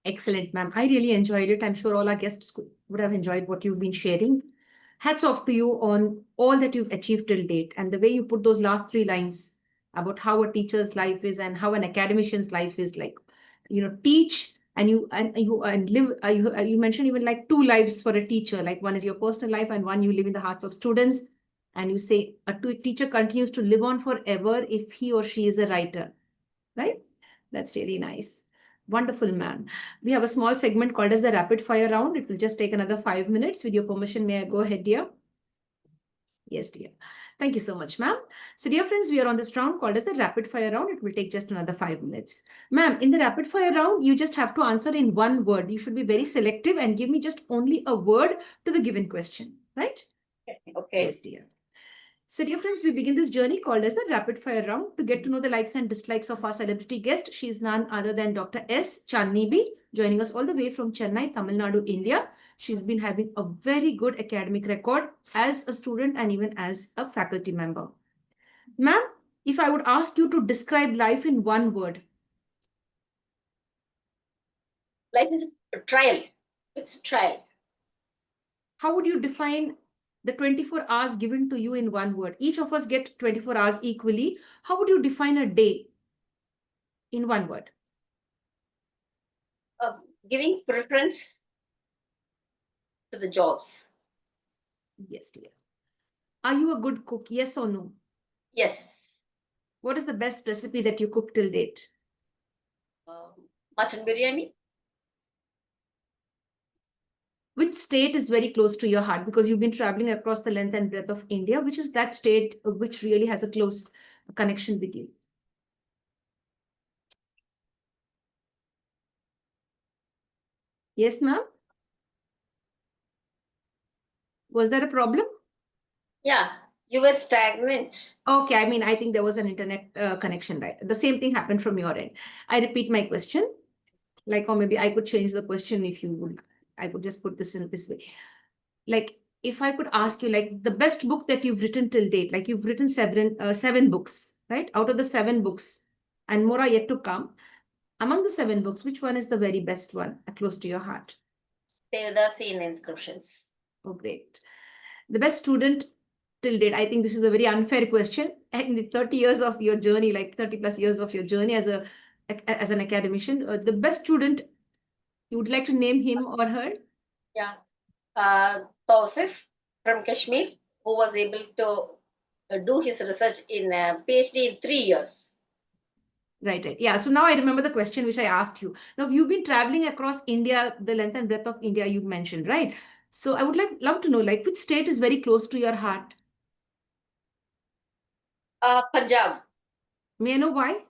Excellent, ma'am. I really enjoyed it. I'm sure all our guests would have enjoyed what you've been sharing. Hats off to you on all that you've achieved till date and the way you put those last three lines. about how a teacher's life is and how an academician's life is. Like, teach and live. You mentioned even like two lives for a teacher. Like one is your personal life and one you live in the hearts of students. And you say teacher continues to live on forever if he or she is a writer, right? That's really nice. Wonderful, ma'am. We have a small segment called as the rapid fire round. It will just take another 5 minutes. With your permission, may I go ahead, dear? Yes, dear. Thank you so much, ma'am. So, dear friends, we are on this round called as the rapid fire round. It will take just another 5 minutes. Ma'am, in the rapid fire round, you just have to answer in one word. You should be very selective and give me just only a word to the given question, right? Okay. Yes, dear. So, dear friends, we begin this journey called as the rapid fire round to get to know the likes and dislikes of our celebrity guest. She is none other than Dr. S. Chandnibi, joining us all the way from Chennai, Tamil Nadu, India. She's been having a very good academic record as a student and even as a faculty member. Ma'am, if I would ask you to describe life in one word. Life is a trial. It's a trial. How would you define the 24 hours given to you in one word? Each of us get 24 hours equally. How would you define a day in one word? Giving preference to the jobs. Yes, dear. Are you a good cook? Yes or no? Yes. What is the best recipe that you cooked till date? Mutton biryani. Which state is very close to your heart? Because you've been traveling across the length and breadth of India. Which is that state which really has a close connection with you? Yes, ma'am? Was there a problem? Yeah, you were stagnant. Okay, I think there was an internet connection, right? The same thing happened from your end. I repeat my question. Like, or maybe I could change the question if you would. I could just put this in this way. Like, if I could ask you, like, the best book that you've written till date, like you've written seven books, right? Out of the seven books, and more are yet to come. Among the seven books, which one is the very best one, close to your heart? Devadasi in inscriptions. Oh, great. The best student till date. I think this is a very unfair question. In the 30 years of your journey, like 30 plus years of your journey as an academician, the best student, you would like to name him or her? Yeah. Tausif from Kashmir, who was able to do his research in PhD in 3 years. Right. Yeah. So now I remember the question which I asked you. Now you've been traveling across India, the length and breadth of India you mentioned, right? So I would love to know, like, which state is very close to your heart? Punjab. May I know why?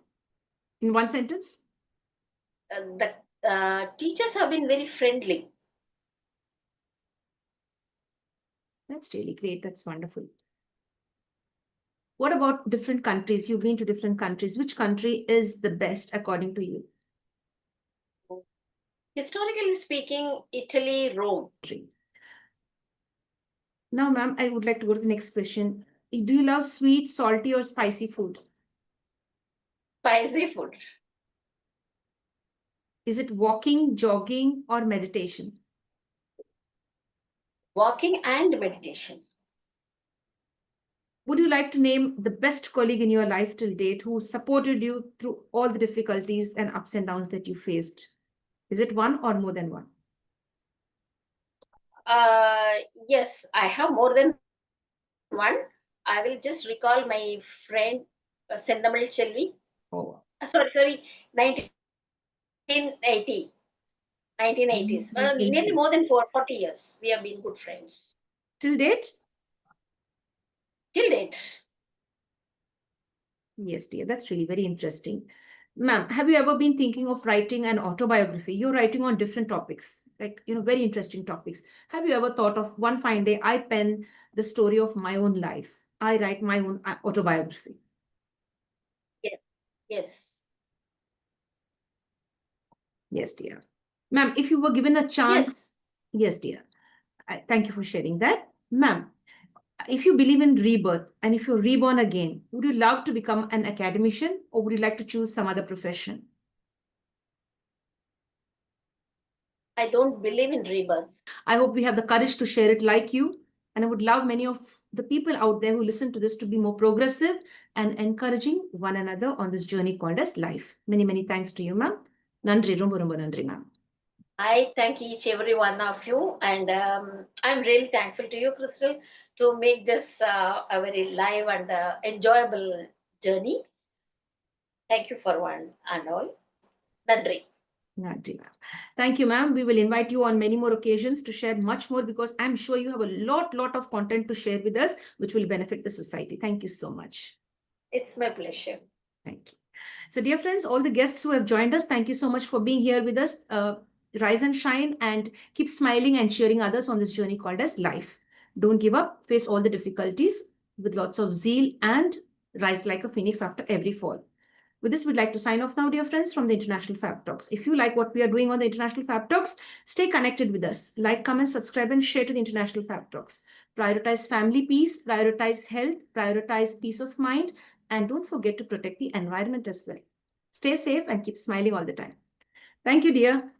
In one sentence? The teachers have been very friendly. That's really great. That's wonderful. What about different countries? You've been to different countries. Which country is the best according to you? Historically speaking, Italy, Rome. Now, ma'am, I would like to go to the next question. Do you love sweet, salty, or spicy food? Spicy food. Is it walking, jogging, or meditation? Walking and meditation. Would you like to name the best colleague in your life till date who supported you through all the difficulties and ups and downs that you faced? Is it one or more than one? Yes, I have more than one. I will just recall my friend Sendamal Chelvi. Oh, Sorry, 1980. 1980s. Nearly 1980. more than 40 years. We have been good friends. Till date? Till date. Yes, dear. That's really very interesting. Ma'am, have you ever been thinking of writing an autobiography? You're writing on different topics, like, very interesting topics. Have you ever thought of one fine day, I pen the story of my own life? I write my own autobiography. Yes. Yes. Yes, dear. Ma'am, if you were given a chance, yes, dear. Thank you for sharing that. Ma'am, if you believe in rebirth and if you're reborn again, would you love to become an academician or would you like to choose some other profession? I don't believe in rebirth. I hope we have the courage to share it like you. And I would love many of the people out there who listen to this to be more progressive and encouraging one another on this journey called as life. Many, many thanks to you, ma'am. Nandri, romba romba nandri, ma'am. I thank each every one of you, and I'm really thankful to you, Crystal, to make this a very live and enjoyable journey. Thank you for one and all. Nandri. Nandri, ma'am. Thank you, ma'am. We will invite you on many more occasions to share much more because I'm sure you have a lot of content to share with us, which will benefit the society. Thank you so much. It's my pleasure. Thank you. So, dear friends, all the guests who have joined us, thank you so much for being here with us. Rise and shine and keep smiling and cheering others on this journey called as life. Don't give up, face all the difficulties with lots of zeal and rise like a phoenix after every fall. With this, we'd like to sign off now, dear friends, from the International Fab Talks. If you like what we are doing on the International Fab Talks, stay connected with us. Like, comment, subscribe, and share to the International Fab Talks. Prioritize family peace, prioritize health, prioritize peace of mind, and don't forget to protect the environment as well. Stay safe and keep smiling all the time. Thank you, dear.